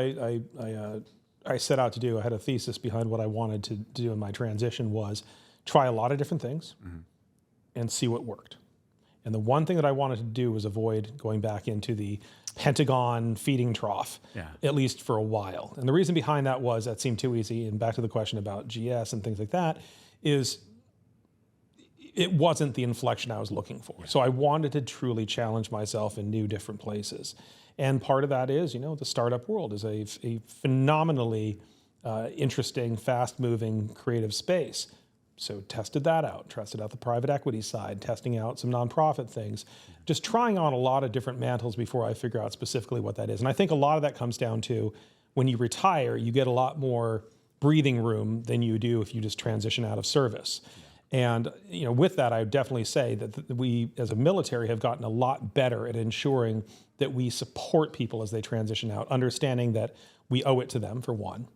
I set out to do, I had a thesis behind what I wanted to do in my transition, was try a lot of different things and see what worked. And the one thing that I wanted to do was avoid going back into the Pentagon feeding trough, at least for a while. And the reason behind that was that seemed too easy. And back to the question about GS and things like that, is it wasn't the inflection I was looking for. So I wanted to truly challenge myself in new, different places. And part of that is, the startup world is a phenomenally interesting, fast-moving, creative space. So tested that out, tested out the private equity side, testing out some nonprofit things, just trying on a lot of different mantles before I figure out specifically what that is. And I think a lot of that comes down to, when you retire, you get a lot more breathing room than you do if you just transition out of service. And with that, I would definitely say that we as a military have gotten a lot better at ensuring that we support people as they transition out, understanding that we owe it to them, for one.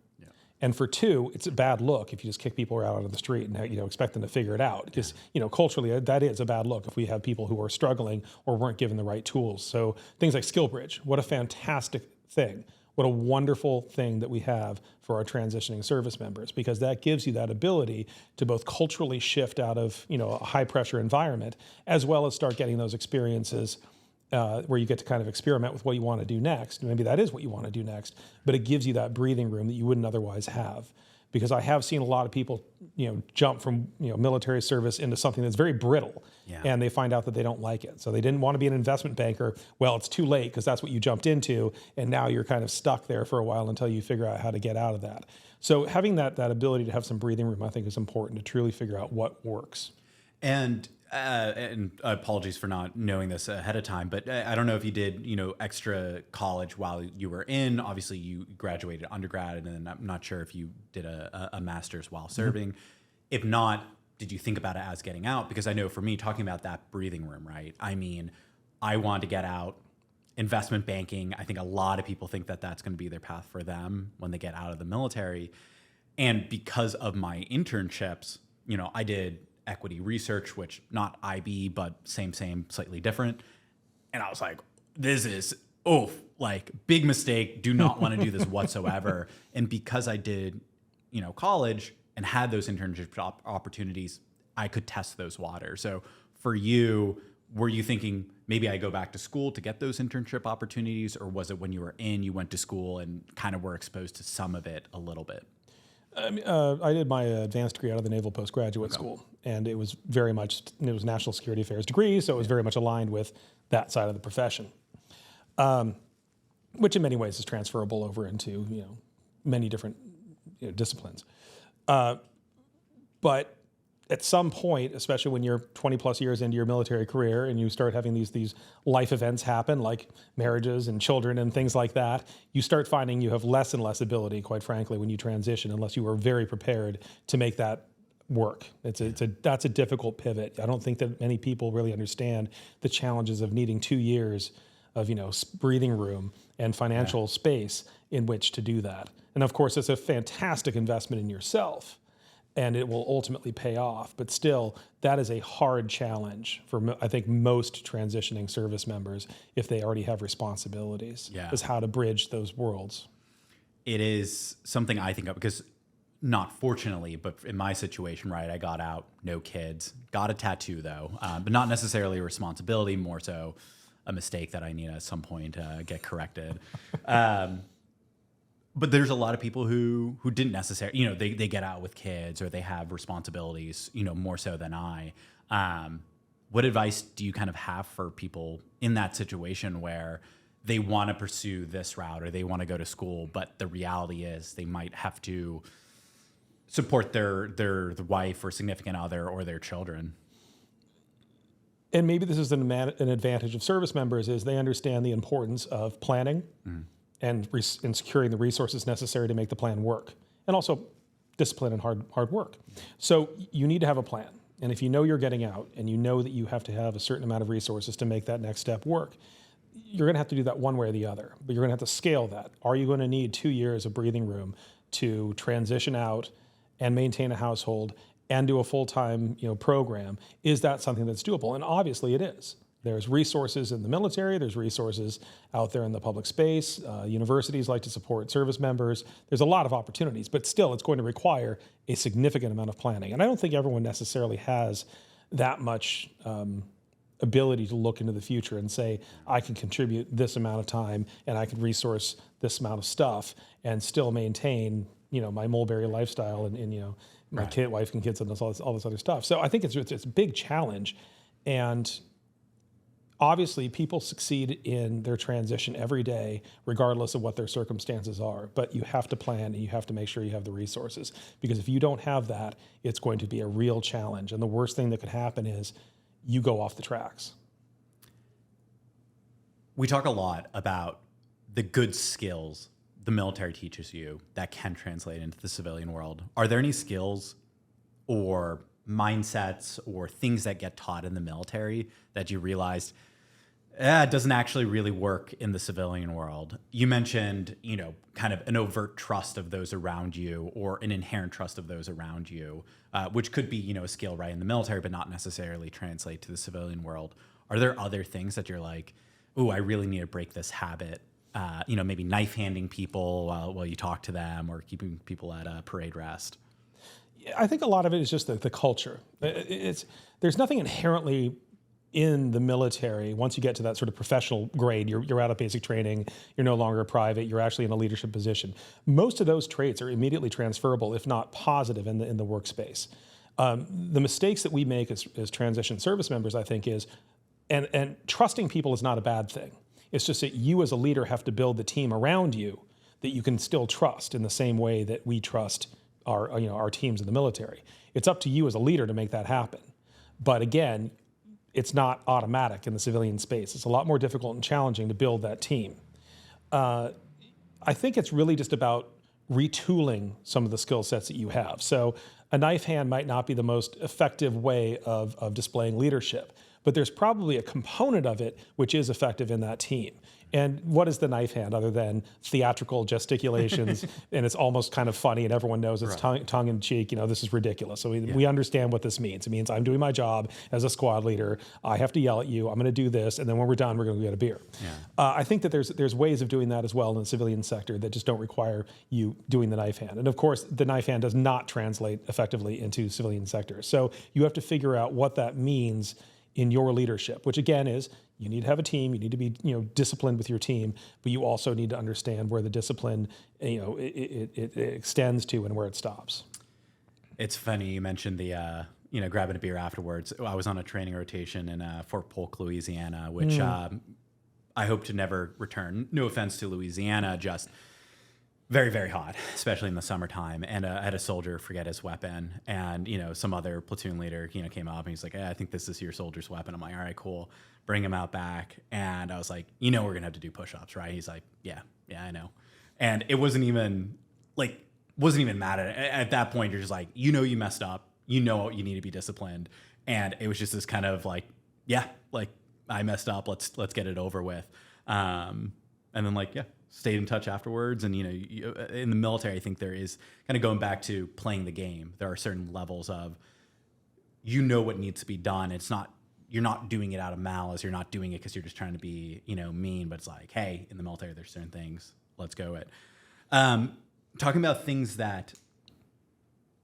And for two, it's a bad look if you just kick people out onto the street and expect them to figure it out. Because culturally, that is a bad look if we have people who are struggling or weren't given the right tools. So things like SkillBridge, what a fantastic thing. What a wonderful thing that we have for our transitioning service members, because that gives you that ability to both culturally shift out of a high pressure environment, as well as start getting those experiences where you get to kind of experiment with what you want to do next. Maybe that is what you want to do next, but it gives you that breathing room that you wouldn't otherwise have. Because I have seen a lot of people, jump from military service into something that's very brittle, and they find out that they don't like it. So they didn't want to be an investment banker. Well, it's too late, because that's what you jumped into, and now you're kind of stuck there for a while until you figure out how to get out of that. So having that ability to have some breathing room, I think, is important to truly figure out what works. And apologies for not knowing this ahead of time, but I don't know if you did, extra college while you were in. Obviously, you graduated undergrad, and then I'm not sure if you did a master's while serving. If not, did you think about it as getting out? Because I know for me, talking about that breathing room, right? I mean, I want to get out. Investment banking, I think a lot of people think that that's going to be their path for them when they get out of the military. And because of my internships, I did equity research, which not IB, but same, slightly different. And I was like, this is, big mistake. Do not want to do this whatsoever. And because I did, college and had those internship opportunities, I could test those waters. So for you, were you thinking maybe I go back to school to get those internship opportunities? Or was it when you were you went to school and kind of were exposed to some of it a little bit? I did my advanced degree out of the Naval Postgraduate School, and it was National Security Affairs degree, so it was very much aligned with that side of the profession, which in many ways is transferable over into many different disciplines. But at some point, especially when you're 20 plus years into your military career and you start having these life events happen, like marriages and children and things like that, you start finding you have less and less ability, quite frankly, when you transition, unless you are very prepared to make that work. That's a difficult pivot. I don't think that many people really understand the challenges of needing 2 years of breathing room and financial space in which to do that. And of course, it's a fantastic investment in yourself, and it will ultimately pay off. But still, that is a hard challenge for, I think, most transitioning service members if they already have responsibilities, is how to bridge those worlds. It is something I think of because, not fortunately, but in my situation, right, I got out, no kids, got a tattoo though, but not necessarily a responsibility, more so a mistake that I need at some point to get corrected. But there's a lot of people who didn't necessarily, you know, they get out with kids or they have responsibilities, you know, more so than I. What advice do you kind of have for people in that situation where they want to pursue this route or they want to go to school, but the reality is they might have to support their wife or significant other or their children? And maybe this is an advantage of service members is they understand the importance of planning and securing the resources necessary to make the plan work, and also discipline and hard work. So you need to have a plan. And if you know you're getting out and you know that you have to have a certain amount of resources to make that next step work, you're going to have to do that one way or the other, but you're going to have to scale that. Are you going to need 2 years of breathing room to transition out and maintain a household and do a full-time, you know, program? Is that something that's doable? And obviously it is. There's resources in the military, there's resources out there in the public space. Universities like to support service members. There's a lot of opportunities, but still it's going to require a significant amount of planning. And I don't think everyone necessarily has that much ability to look into the future and say, I can contribute this amount of time and I can resource this amount of stuff and still maintain, you know, my mulberry lifestyle and you know, my wife and kids and all this other stuff. So I think it's a big challenge. And obviously people succeed in their transition every day, regardless of what their circumstances are. But you have to plan and you have to make sure you have the resources, because if you don't have that, it's going to be a real challenge. And the worst thing that could happen is you go off the tracks. We talk a lot about the good skills the military teaches you that can translate into the civilian world. Are there any skills or mindsets or things that get taught in the military that you realized it doesn't actually really work in the civilian world? You mentioned, you know, kind of an overt trust of those around you or an inherent trust of those around you, which could be, you know, a skill right in the military, but not necessarily translate to the civilian world. Are there other things that you're like, ooh, I really need to break this habit? You know, maybe knife handing people while you talk to them or keeping people at parade rest? I think a lot of it is just the culture. There's nothing inherently in the military. Once you get to that sort of professional grade, you're out of basic training, you're no longer a private, you're actually in a leadership position. Most of those traits are immediately transferable, if not positive, in the workspace. The mistakes that we make as transition service members, I think, is, and trusting people is not a bad thing. It's just that you as a leader have to build the team around you that you can still trust in the same way that we trust our teams in the military. It's up to you as a leader to make that happen. But again, it's not automatic in the civilian space. It's a lot more difficult and challenging to build that team. I think it's really just about retooling some of the skill sets that you have. So a knife hand might not be the most effective way of displaying leadership, but there's probably a component of it which is effective in that team. And what is the knife hand other than theatrical gesticulations? And it's almost kind of funny, and everyone knows it's tongue in cheek. You know, this is ridiculous. So we understand what this means. It means I'm doing my job as a squad leader. I have to yell at you. I'm going to do this, and then when we're done, we're going to get a beer. I think that there's ways of doing that as well in the civilian sector that just don't require you doing the knife hand. And of course, the knife hand does not translate effectively into civilian sector. So you have to figure out what that means in your leadership, which again is you need to have a team, you need to be, you know, disciplined with your team, but you also need to understand where the discipline, you know, it extends to and where it stops. It's funny you mentioned the you know, grabbing a beer afterwards. I was on a training rotation in Fort Polk, Louisiana, which I hope to never return. No offense to Louisiana, just very, very hot, especially in the summertime. And I had a soldier forget his weapon, and, you know, some other platoon leader, you know, came up and he's like, hey, I think this is your soldier's weapon. I'm like, all right, cool. Bring him out back. And I was like, you know, we're going to have to do push-ups, right? He's like, yeah, I know. And it wasn't even mad at it. At that point, you're just like, you know, you messed up. You know, you need to be disciplined. And it was just this kind of like, yeah, like I messed up. Let's get it over with. And then like, yeah, stayed in touch afterwards. And, you know, in the military, I think there is kind of going back to playing the game. There are certain levels of, you know, what needs to be done. It's not, you're not doing it out of malice. You're not doing it because you're just trying to be, you know, mean, but it's like, hey, in the military, there's certain things, let's go it. Talking about things that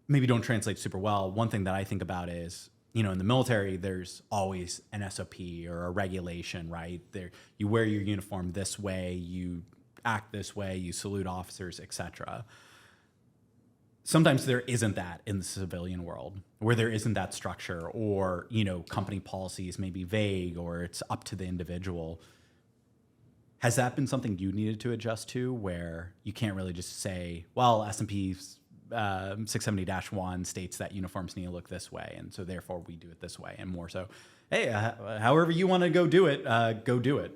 maybe don't translate super well. One thing that I think about is, you know, in the military, there's always an SOP or a regulation, right? There, you wear your uniform this way, you act this way, you salute officers, etc. Sometimes there isn't that in the civilian world, where there isn't that structure, or, company policies may be vague, or it's up to the individual. Has that been something you needed to adjust to, where you can't really just say, well, S&P 670-1 states that uniforms need to look this way, and so therefore we do it this way, and more so, hey, however you want to go do it, go do it.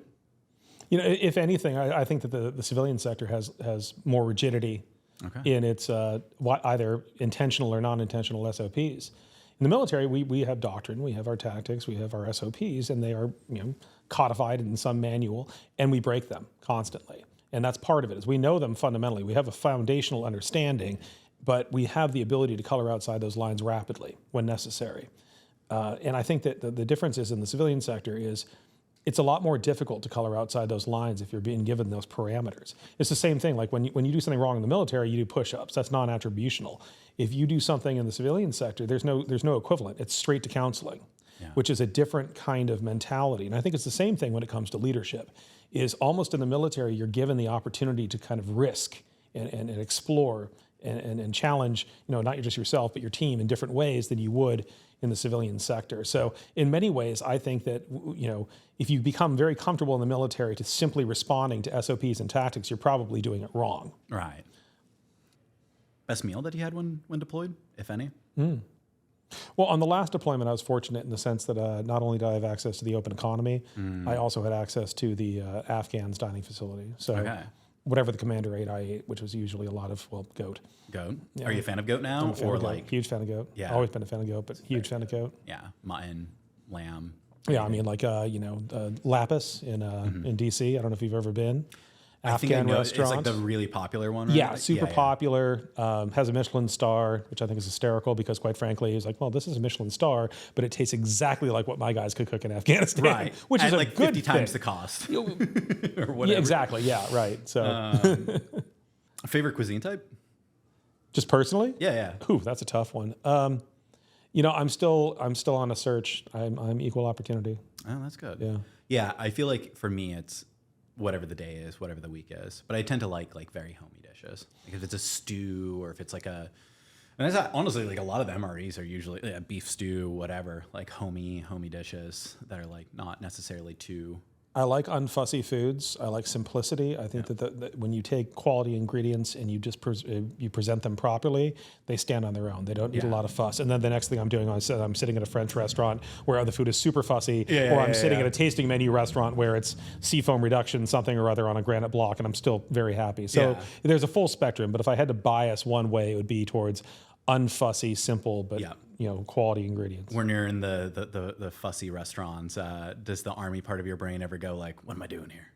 If anything, I think that the civilian sector has more rigidity in its either intentional or non-intentional SOPs. In the military, we have doctrine, we have our tactics, we have our SOPs, and they are codified in some manual, and we break them constantly. And that's part of it, is we know them fundamentally. We have a foundational understanding, but we have the ability to color outside those lines rapidly when necessary. And I think that the difference is in the civilian sector is it's a lot more difficult to color outside those lines if you're being given those parameters. It's the same thing, like when you do something wrong in the military, you do push-ups. That's non-attributional. If you do something in the civilian sector, there's no equivalent. It's straight to counseling, which is a different kind of mentality. And I think it's the same thing when it comes to leadership, is almost in the military, you're given the opportunity to kind of risk and explore and challenge, not just yourself, but your team in different ways than you would in the civilian sector. So in many ways, I think that, if you become very comfortable in the military to simply responding to SOPs and tactics, you're probably doing it wrong. Right. Best meal that you had when deployed, if any? Well, on the last deployment, I was fortunate in the sense that not only did I have access to the open economy, I also had access to the Afghans dining facility. So whatever the commander ate, I ate, which was usually a lot of, goat. Goat? Yeah. Are you a fan of goat now? I'm a fan of goat. Huge fan of goat. Yeah. Always been a fan of goat, but huge fan of goat. Yeah. Mutton, lamb. Yeah, I mean, Lapis in D.C. I don't know if you've ever been. Afghan restaurants. It's like the really popular one, right? Yeah, super popular. Has a Michelin star, which I think is hysterical because, quite frankly, he's like, well, this is a Michelin star, but it tastes exactly like what my guys could cook in Afghanistan. Right. Which is like good 50 times the cost. Or whatever. Yeah, exactly. Yeah, right. So, favorite cuisine type? Just personally? Yeah. Ooh, that's a tough one. I'm still on a search. I'm equal opportunity. Oh, that's good. Yeah. Yeah, I feel like for me, it's whatever the day is, whatever the week is. But I tend to like very homey dishes. Like if it's a stew, or if it's like and that's honestly like a lot of the MREs are usually beef stew, whatever, like homey dishes that are like not necessarily too. I like unfussy foods. I like simplicity. I think that when you take quality ingredients and you just you present them properly, they stand on their own. They don't need a lot of fuss. And then the next thing I'm doing is I'm sitting at a French restaurant where the food is super fussy, or I'm sitting at a tasting menu restaurant where it's seafoam reduction, something or other on a granite block, and I'm still very happy. So there's a full spectrum. But if I had to bias one way, it would be towards unfussy, simple, but quality ingredients. When you're in the fussy restaurants, does the army part of your brain ever go like, what am I doing here?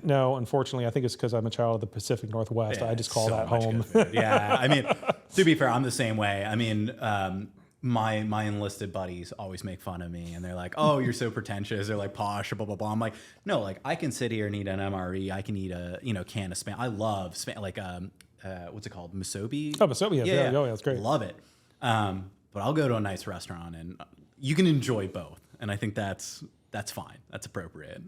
No, unfortunately, I think it's because I'm a child of the Pacific Northwest. I just call that home. Yeah, I mean, to be fair, I'm the same way. I mean, my enlisted buddies always make fun of me, and they're like, "Oh, you're so pretentious," or like posh, or blah blah blah. I'm like, no, like I can sit here and eat an MRE. I can eat a can of Spam. I love Spam, like what's it called, misobi? Oh, misobi, yeah, that's great. Love it. But I'll go to a nice restaurant, and you can enjoy both, and I think that's fine. That's appropriate.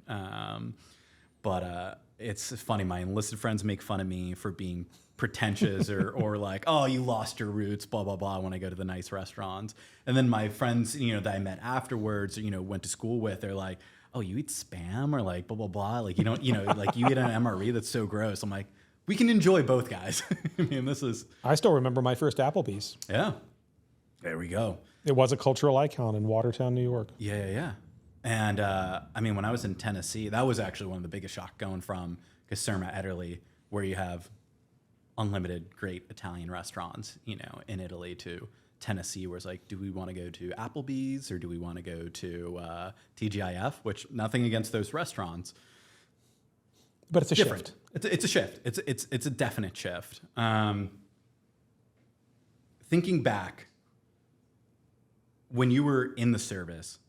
But it's funny. My enlisted friends make fun of me for being pretentious or like, oh, you lost your roots, blah blah blah. When I go to the nice restaurants, and then my friends, that I met afterwards, went to school with, they're like, oh, you eat Spam, or like blah blah blah. Like you don't, like you eat an MRE. That's so gross. I'm like, we can enjoy both, guys. I mean, this is. I still remember my first Applebee's. Yeah. There we go. It was a cultural icon in Watertown, New York. Yeah. And I mean, when I was in Tennessee, that was actually one of the biggest shocks, going from Caserta, Italy, where you have unlimited great Italian restaurants, in Italy, to Tennessee, where it's like, do we want to go to Applebee's or do we want to go to TGIF? Which, nothing against those restaurants, but it's a different. Shift. It's a shift. It's a definite shift. Thinking back, when you were in the service,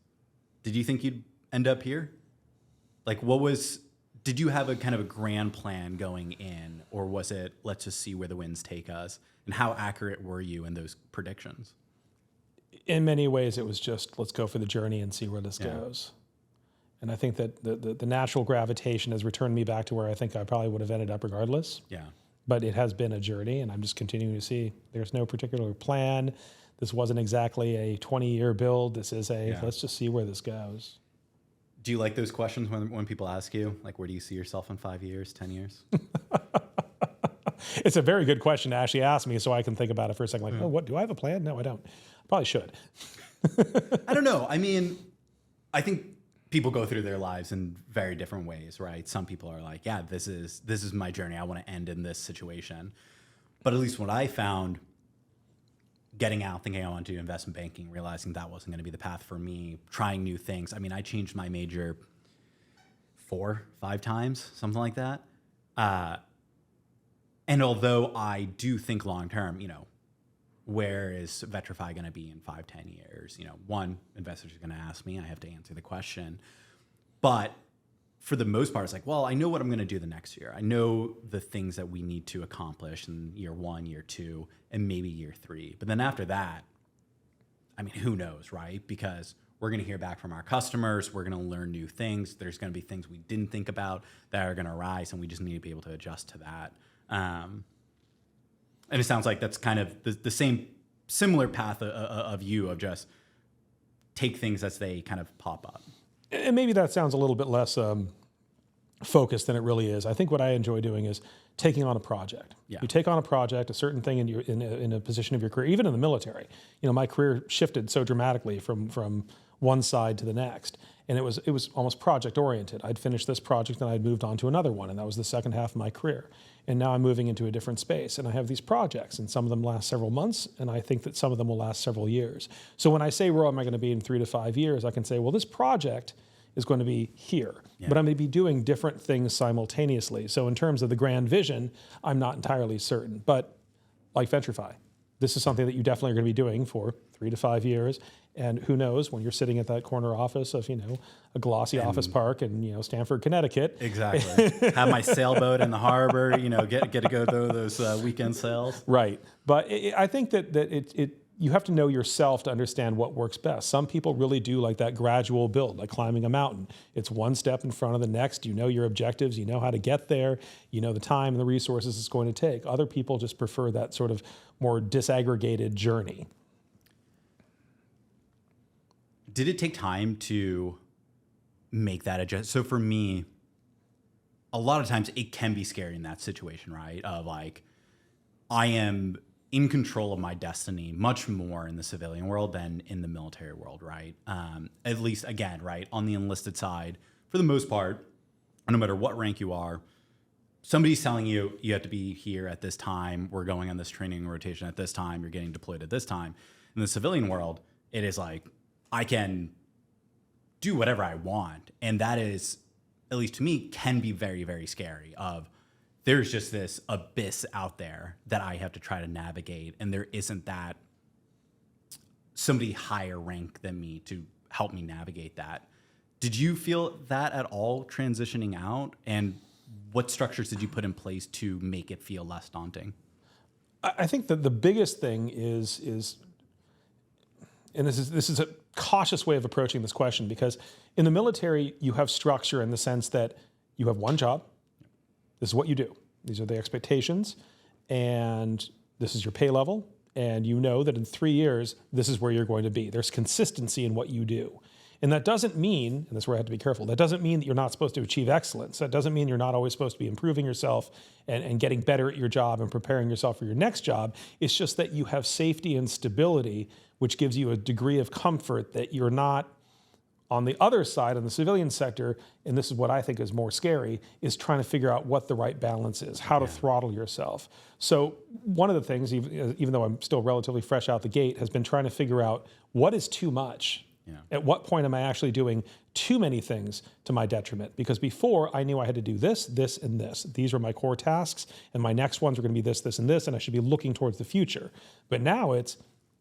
did you think you'd end up here? Like, did you have a kind of a grand plan going in, or was it, let's just see where the winds take us? And how accurate were you in those predictions? In many ways, it was just, let's go for the journey and see where this goes. And I think that the natural gravitation has returned me back to where I think I probably would have ended up regardless. Yeah. But it has been a journey, and I'm just continuing to see there's no particular plan. This wasn't exactly a 20-year build. This is let's just see where this goes. Do you like those questions when people ask you, like, where do you see yourself in 5 years, 10 years? It's a very good question to actually ask me so I can think about it for a second. Like, oh, what, do I have a plan? No, I don't. Probably should. I don't know. I mean, I think people go through their lives in very different ways, right? Some people are like, yeah, this is my journey. I want to end in this situation. But at least what I found, getting out, thinking I wanted to do investment banking, realizing that wasn't going to be the path for me, trying new things. I mean, I changed my major 4, 5 times, something like that. And although I do think long-term, where is Vetrify going to be in 5, 10 years? One, investors are going to ask me. I have to answer the question. But for the most part, it's like, well, I know what I'm going to do the next year. I know the things that we need to accomplish in year 1, year 2, and maybe year 3. But then after that, I mean, who knows, right? Because we're going to hear back from our customers. We're going to learn new things. There's going to be things we didn't think about that are going to arise, and we just need to be able to adjust to that. And it sounds like that's kind of the same similar path of just take things as they kind of pop up. And maybe that sounds a little bit less focused than it really is. I think what I enjoy doing is taking on a project. Yeah. You take on a project, a certain thing in a position of your career, even in the military. My career shifted so dramatically from one side to the next. And it was almost project oriented. I'd finished this project and I'd moved on to another one, and that was the second half of my career. And now I'm moving into a different space, and I have these projects, and some of them last several months, and I think that some of them will last several years. So when I say, where am I going to be in 3 to 5 years, I can say, well, this project is going to be here, but I'm going to be doing different things simultaneously. So in terms of the grand vision, I'm not entirely certain. But like Vetrify, this is something that you definitely are going to be doing for 3 to 5 years. And who knows, when you're sitting at that corner office of, a glossy office park in, Stamford, Connecticut. Exactly. Have my sailboat in the harbor, get to go to those weekend sails. Right. But I think that you have to know yourself to understand what works best. Some people really do like that gradual build, like climbing a mountain. It's one step in front of the next. You know your objectives. You know how to get there. You know the time and the resources it's going to take. Other people just prefer that sort of more disaggregated journey. Did it take time to make that adjust? So for me, a lot of times it can be scary in that situation, right? Of like, I am in control of my destiny much more in the civilian world than in the military world, right? At least, again, right, on the enlisted side, for the most part, no matter what rank you are, somebody's telling you, you have to be here at this time, we're going on this training rotation at this time, you're getting deployed at this time. In the civilian world, it is like, I can do whatever I want. And that is, at least to me, can be very, very scary of there's just this abyss out there that I have to try to navigate. And there isn't that somebody higher rank than me to help me navigate that. Did you feel that at all transitioning out? And what structures did you put in place to make it feel less daunting? I think that the biggest thing is and this is a cautious way of approaching this question, because in the military, you have structure in the sense that you have one job. This is what you do. These are the expectations, and this is your pay level, and you know that in 3 years, this is where you're going to be. There's consistency in what you do. And that doesn't mean, and this is where I have to be careful, that doesn't mean that you're not supposed to achieve excellence. That doesn't mean you're not always supposed to be improving yourself and getting better at your job and preparing yourself for your next job. It's just that you have safety and stability, which gives you a degree of comfort that you're not on the other side, in the civilian sector, and this is what I think is more scary, is trying to figure out what the right balance is, how to throttle yourself. So one of the things, even though I'm still relatively fresh out the gate, has been trying to figure out what is too much. Yeah. At what point am I actually doing too many things to my detriment? Because before, I knew I had to do this, this, and this. These are my core tasks, and my next ones are going to be this, this, and this, and I should be looking towards the future. But now it's,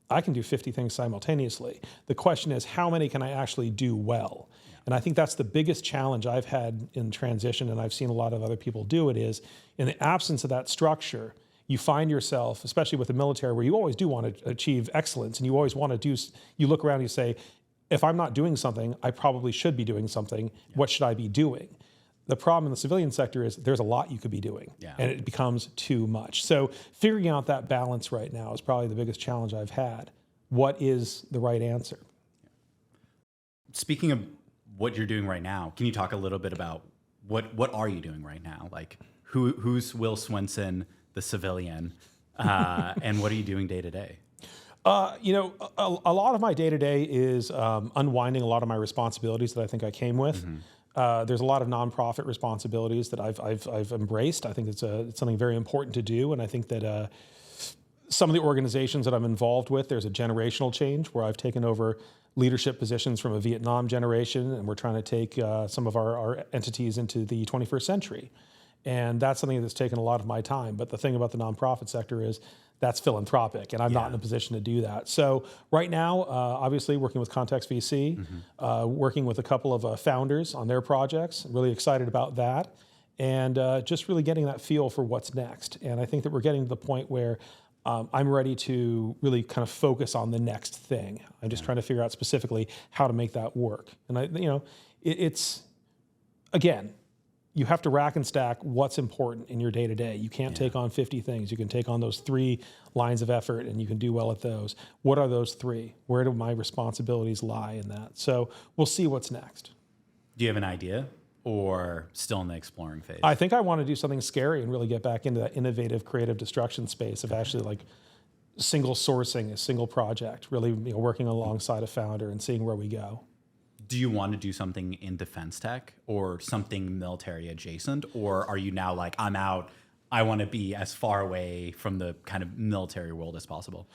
I can do 50 things simultaneously. The question is, how many can I actually do well? Yeah. And I think that's the biggest challenge I've had in transition, and I've seen a lot of other people do it, is in the absence of that structure, you find yourself, especially with the military, where you always do want to achieve excellence, and you always want to do, you look around and you say, if I'm not doing something, I probably should be doing something. What should I be doing? The problem in the civilian sector is there's a lot you could be doing, and it becomes too much. So figuring out that balance right now is probably the biggest challenge I've had. What is the right answer? Speaking of what you're doing right now, can you talk a little bit about what are you doing right now? Like who's Will Swenson, the civilian, and what are you doing day to day? You know, a lot of my day to day is unwinding a lot of my responsibilities that I think I came with. There's a lot of nonprofit responsibilities that I've embraced. I think it's something very important to do, and I think that some of the organizations that I'm involved with, there's a generational change where I've taken over leadership positions from a Vietnam generation, and we're trying to take some of our entities into the 21st century. And that's something that's taken a lot of my time. But the thing about the nonprofit sector is that's philanthropic, and I'm not in a position to do that. So right now, obviously working with Context VC, working with a couple of founders on their projects, really excited about that, and just really getting that feel for what's next. And I think that we're getting to the point where I'm ready to really kind of focus on the next thing. I'm just trying to figure out specifically how to make that work. And it's again, you have to rack and stack what's important in your day to day. You can't take on 50 things. You can take on those 3 lines of effort and you can do well at those. What are those 3? Where do my responsibilities lie in that? So we'll see what's next. Do you have an idea or still in the exploring phase? I think I want to do something scary and really get back into that innovative, creative destruction space of actually like single sourcing a single project, really working alongside a founder and seeing where we go. Do you want to do something in defense tech or something military adjacent? Or are you now like, I'm out, I want to be as far away from the kind of military world as possible?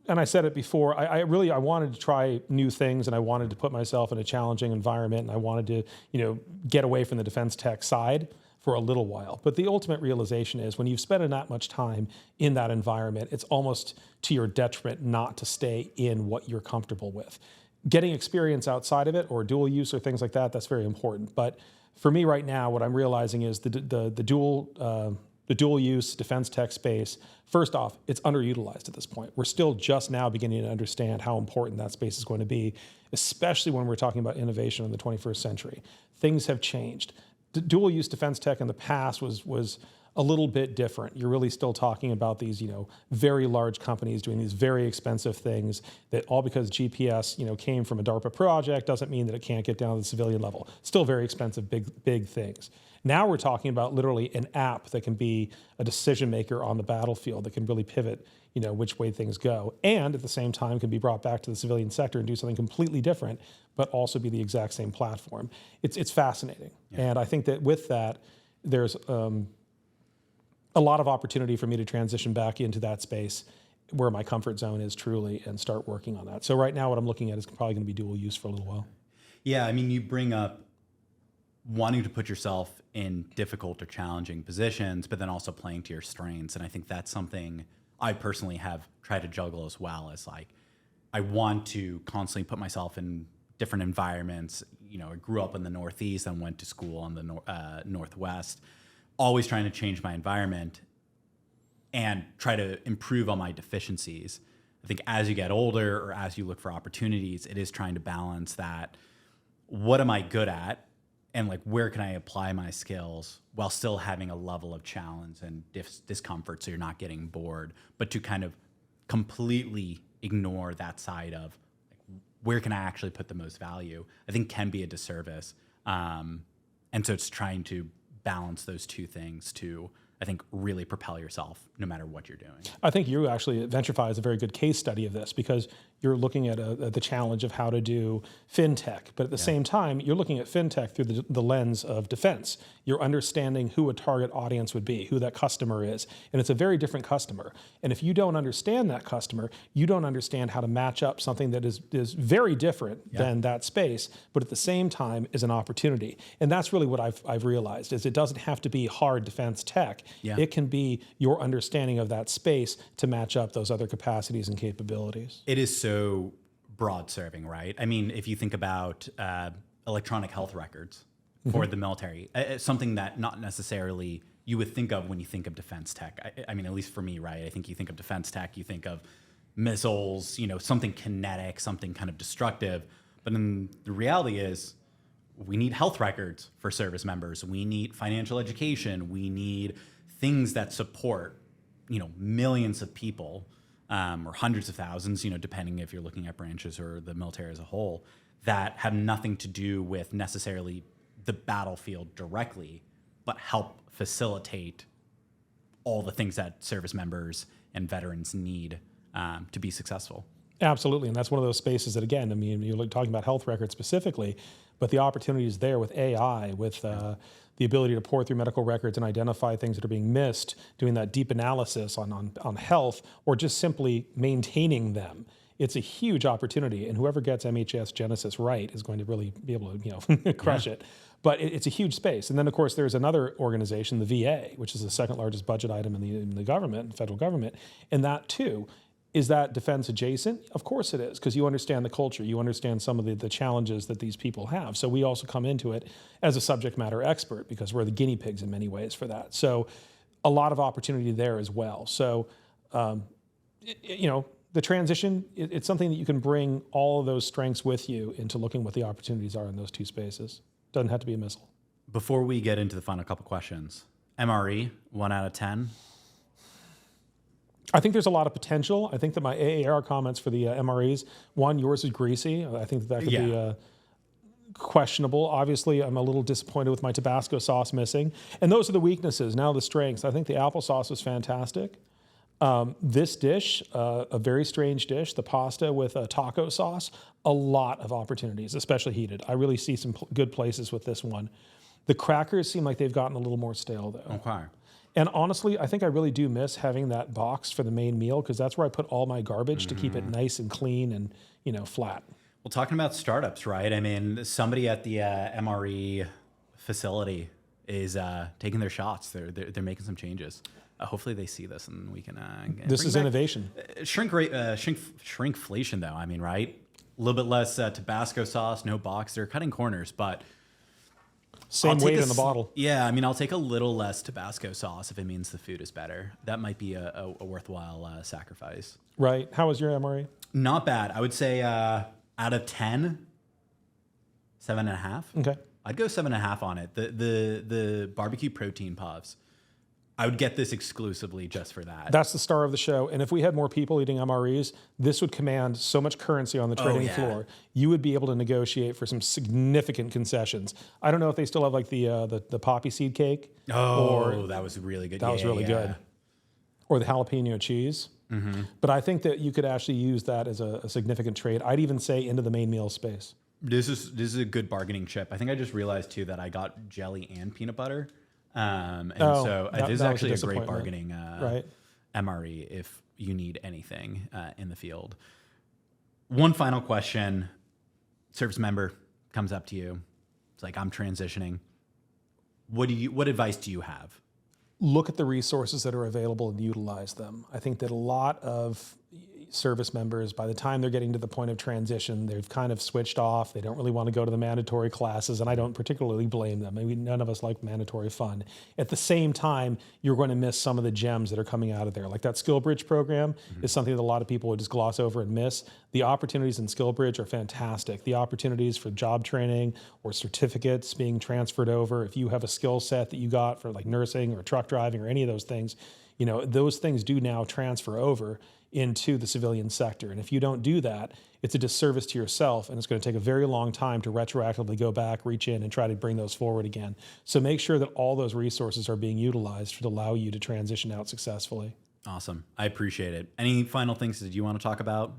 And I said it before, I wanted to try new things, and I wanted to put myself in a challenging environment, and I wanted to, get away from the defense tech side for a little while. But the ultimate realization is when you've spent that much time in that environment, it's almost to your detriment not to stay in what you're comfortable with. Getting experience outside of it or dual use or things like that, that's very important. But for me right now, what I'm realizing is the dual use defense tech space, first off, it's underutilized at this point. We're still just now beginning to understand how important that space is going to be, especially when we're talking about innovation in the 21st century. Things have changed. The dual use defense tech in the past was a little bit different. You're really still talking about these, very large companies doing these very expensive things that all because GPS, came from a DARPA project doesn't mean that it can't get down to the civilian level. Still very expensive, big things. Now we're talking about literally an app that can be a decision maker on the battlefield that can really pivot, which way things go. And at the same time can be brought back to the civilian sector and do something completely different, but also be the exact same platform. It's fascinating. Yeah. And I think that with that, there's a lot of opportunity for me to transition back into that space where my comfort zone is truly and start working on that. So right now what I'm looking at is probably going to be dual use for a little while. Yeah, I mean, you bring up wanting to put yourself in difficult or challenging positions, but then also playing to your strengths. And I think that's something I personally have tried to juggle as well, as like, I want to constantly put myself in different environments. I grew up in the Northeast and went to school in the Northwest, always trying to change my environment and try to improve on my deficiencies. I think as you get older or as you look for opportunities, it is trying to balance that. What am I good at? And like, where can I apply my skills while still having a level of challenge and discomfort so you're not getting bored, but to kind of completely ignore that side of like, where can I actually put the most value, I think can be a disservice. And so it's trying to balance those two things to, I think, really propel yourself no matter what you're doing. I think you actually, Venturify is a very good case study of this because you're looking at the challenge of how to do fintech, but at the same time, you're looking at fintech through the lens of defense. You're understanding who a target audience would be, who that customer is, and it's a very different customer. And if you don't understand that customer, you don't understand how to match up something that is very different than that space, but at the same time is an opportunity. And that's really what I've realized is it doesn't have to be hard defense tech. Yeah. It can be your understanding of that space to match up those other capacities and capabilities. It is so broad serving, right? I mean, if you think about electronic health records for the military, something that not necessarily you would think of when you think of defense tech. I mean, at least for me, right? I think you think of defense tech, you think of missiles, something kinetic, something kind of destructive. But then the reality is we need health records for service members. We need financial education. We need things that support, millions of people or hundreds of thousands, depending if you're looking at branches or the military as a whole, that have nothing to do with necessarily the battlefield directly, but help facilitate all the things that service members and veterans need to be successful. Absolutely, and that's one of those spaces that, again, you're talking about health records specifically, but the opportunities there with AI, with the ability to pour through medical records and identify things that are being missed, doing that deep analysis on health, or just simply maintaining them. It's a huge opportunity, and whoever gets MHS Genesis right is going to really be able to crush it. But it's a huge space. And then, of course, there's another organization, the VA, which is the second largest budget item in the government, federal government, and that too. Is that defense adjacent? Of course it is, because you understand the culture. You understand some of the challenges that these people have. So we also come into it as a subject matter expert because we're the guinea pigs in many ways for that. So a lot of opportunity there as well. So, the transition, it's something that you can bring all of those strengths with you into looking what the opportunities are in those two spaces. Doesn't have to be a missile. Before we get into the final couple questions, MRE, 1 out of 10. I think there's a lot of potential. I think that my AAR comments for the MREs, one, yours is greasy. I think that could be questionable. Obviously, I'm a little disappointed with my Tabasco sauce missing. And those are the weaknesses. Now the strengths. I think the applesauce was fantastic. This dish, a very strange dish, the pasta with a taco sauce, a lot of opportunities, especially heated. I really see some good places with this one. The crackers seem like they've gotten a little more stale, though. Okay. And honestly, I think I really do miss having that box for the main meal because that's where I put all my garbage to keep it nice and clean and, flat. Well, talking about startups, right? I mean, somebody at the MRE facility is taking their shots. They're making some changes. Hopefully they see this and we can. This is innovation. Shrinkflation, though. I mean, right? A little bit less Tabasco sauce, no box. They're cutting corners, but same weight in the bottle. Yeah, I mean, I'll take a little less Tabasco sauce if it means the food is better. That might be a worthwhile sacrifice. Right. How was your MRE? Not bad. I would say out of 10, 7.5. Okay. I'd go 7.5 on it. The barbecue protein puffs. I would get this exclusively just for that. That's the star of the show. And if we had more people eating MREs, this would command so much currency on the trading floor. You would be able to negotiate for some significant concessions. I don't know if they still have like the poppy seed cake. Oh, that was really good. That was really good. Or the jalapeno cheese. Mm-hmm. But I think that you could actually use that as a significant trade. I'd even say into the main meal space. This is a good bargaining chip. I think I just realized too that I got jelly and peanut butter. So this is actually a great bargaining MRE if you need anything in the field. One final question. Service member comes up to you. It's like, I'm transitioning. What advice do you have? Look at the resources that are available and utilize them. I think that a lot of service members, by the time they're getting to the point of transition, they've kind of switched off. They don't really want to go to the mandatory classes, and I don't particularly blame them. Maybe none of us like mandatory fun. At the same time, you're going to miss some of the gems that are coming out of there. Like that SkillBridge program is something that a lot of people would just gloss over and miss. The opportunities in SkillBridge are fantastic. The opportunities for job training or certificates being transferred over, if you have a skill set that you got for like nursing or truck driving or any of those things, those things do now transfer over into the civilian sector. And if you don't do that, it's a disservice to yourself, and it's going to take a very long time to retroactively go back, reach in, and try to bring those forward again. So make sure that all those resources are being utilized to allow you to transition out successfully. Awesome. I appreciate it. Any final things that you want to talk about?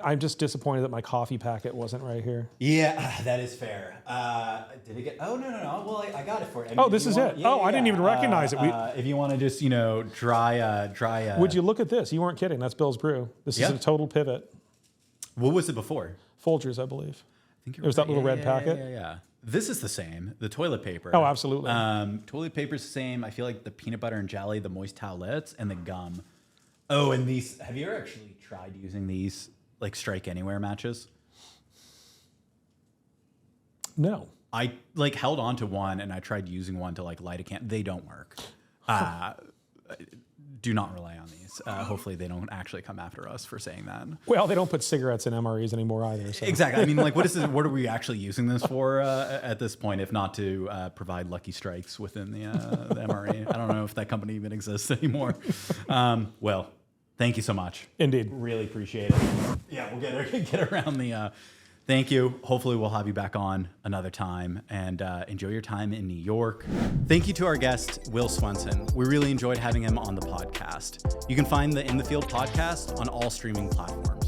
I'm just disappointed that my coffee packet wasn't right here. Yeah, that is fair. Did it get? Oh, no. Well, I got it for you. This is it. I didn't even recognize it. If you want to just, dry. Would you look at this? You weren't kidding. That's Bill's Brew. This is a total pivot. What was it before? Folgers, I believe. I think it was that little red packet. Yeah. This is the same. The toilet paper. Oh, absolutely. Toilet paper's the same. I feel like the peanut butter and jelly, the moist towelettes, and the gum. Oh, and these. Have you ever actually tried using these? Like Strike Anywhere matches? No. I held on to one and I tried using one to light a candle. They don't work. do not rely on these. Hopefully they don't actually come after us for saying that. Well, they don't put cigarettes in MREs anymore either. So. Exactly. I mean, like, what is this? What are we actually using this for at this point, if not to provide lucky strikes within the MRE? I don't know if that company even exists anymore. Well, thank you so much. Indeed. Really appreciate it. Yeah, we'll get around the... Thank you. Hopefully we'll have you back on another time, and enjoy your time in New York. Thank you to our guest, Will Swenson. We really enjoyed having him on the podcast. You can find the In the Field podcast on all streaming platforms.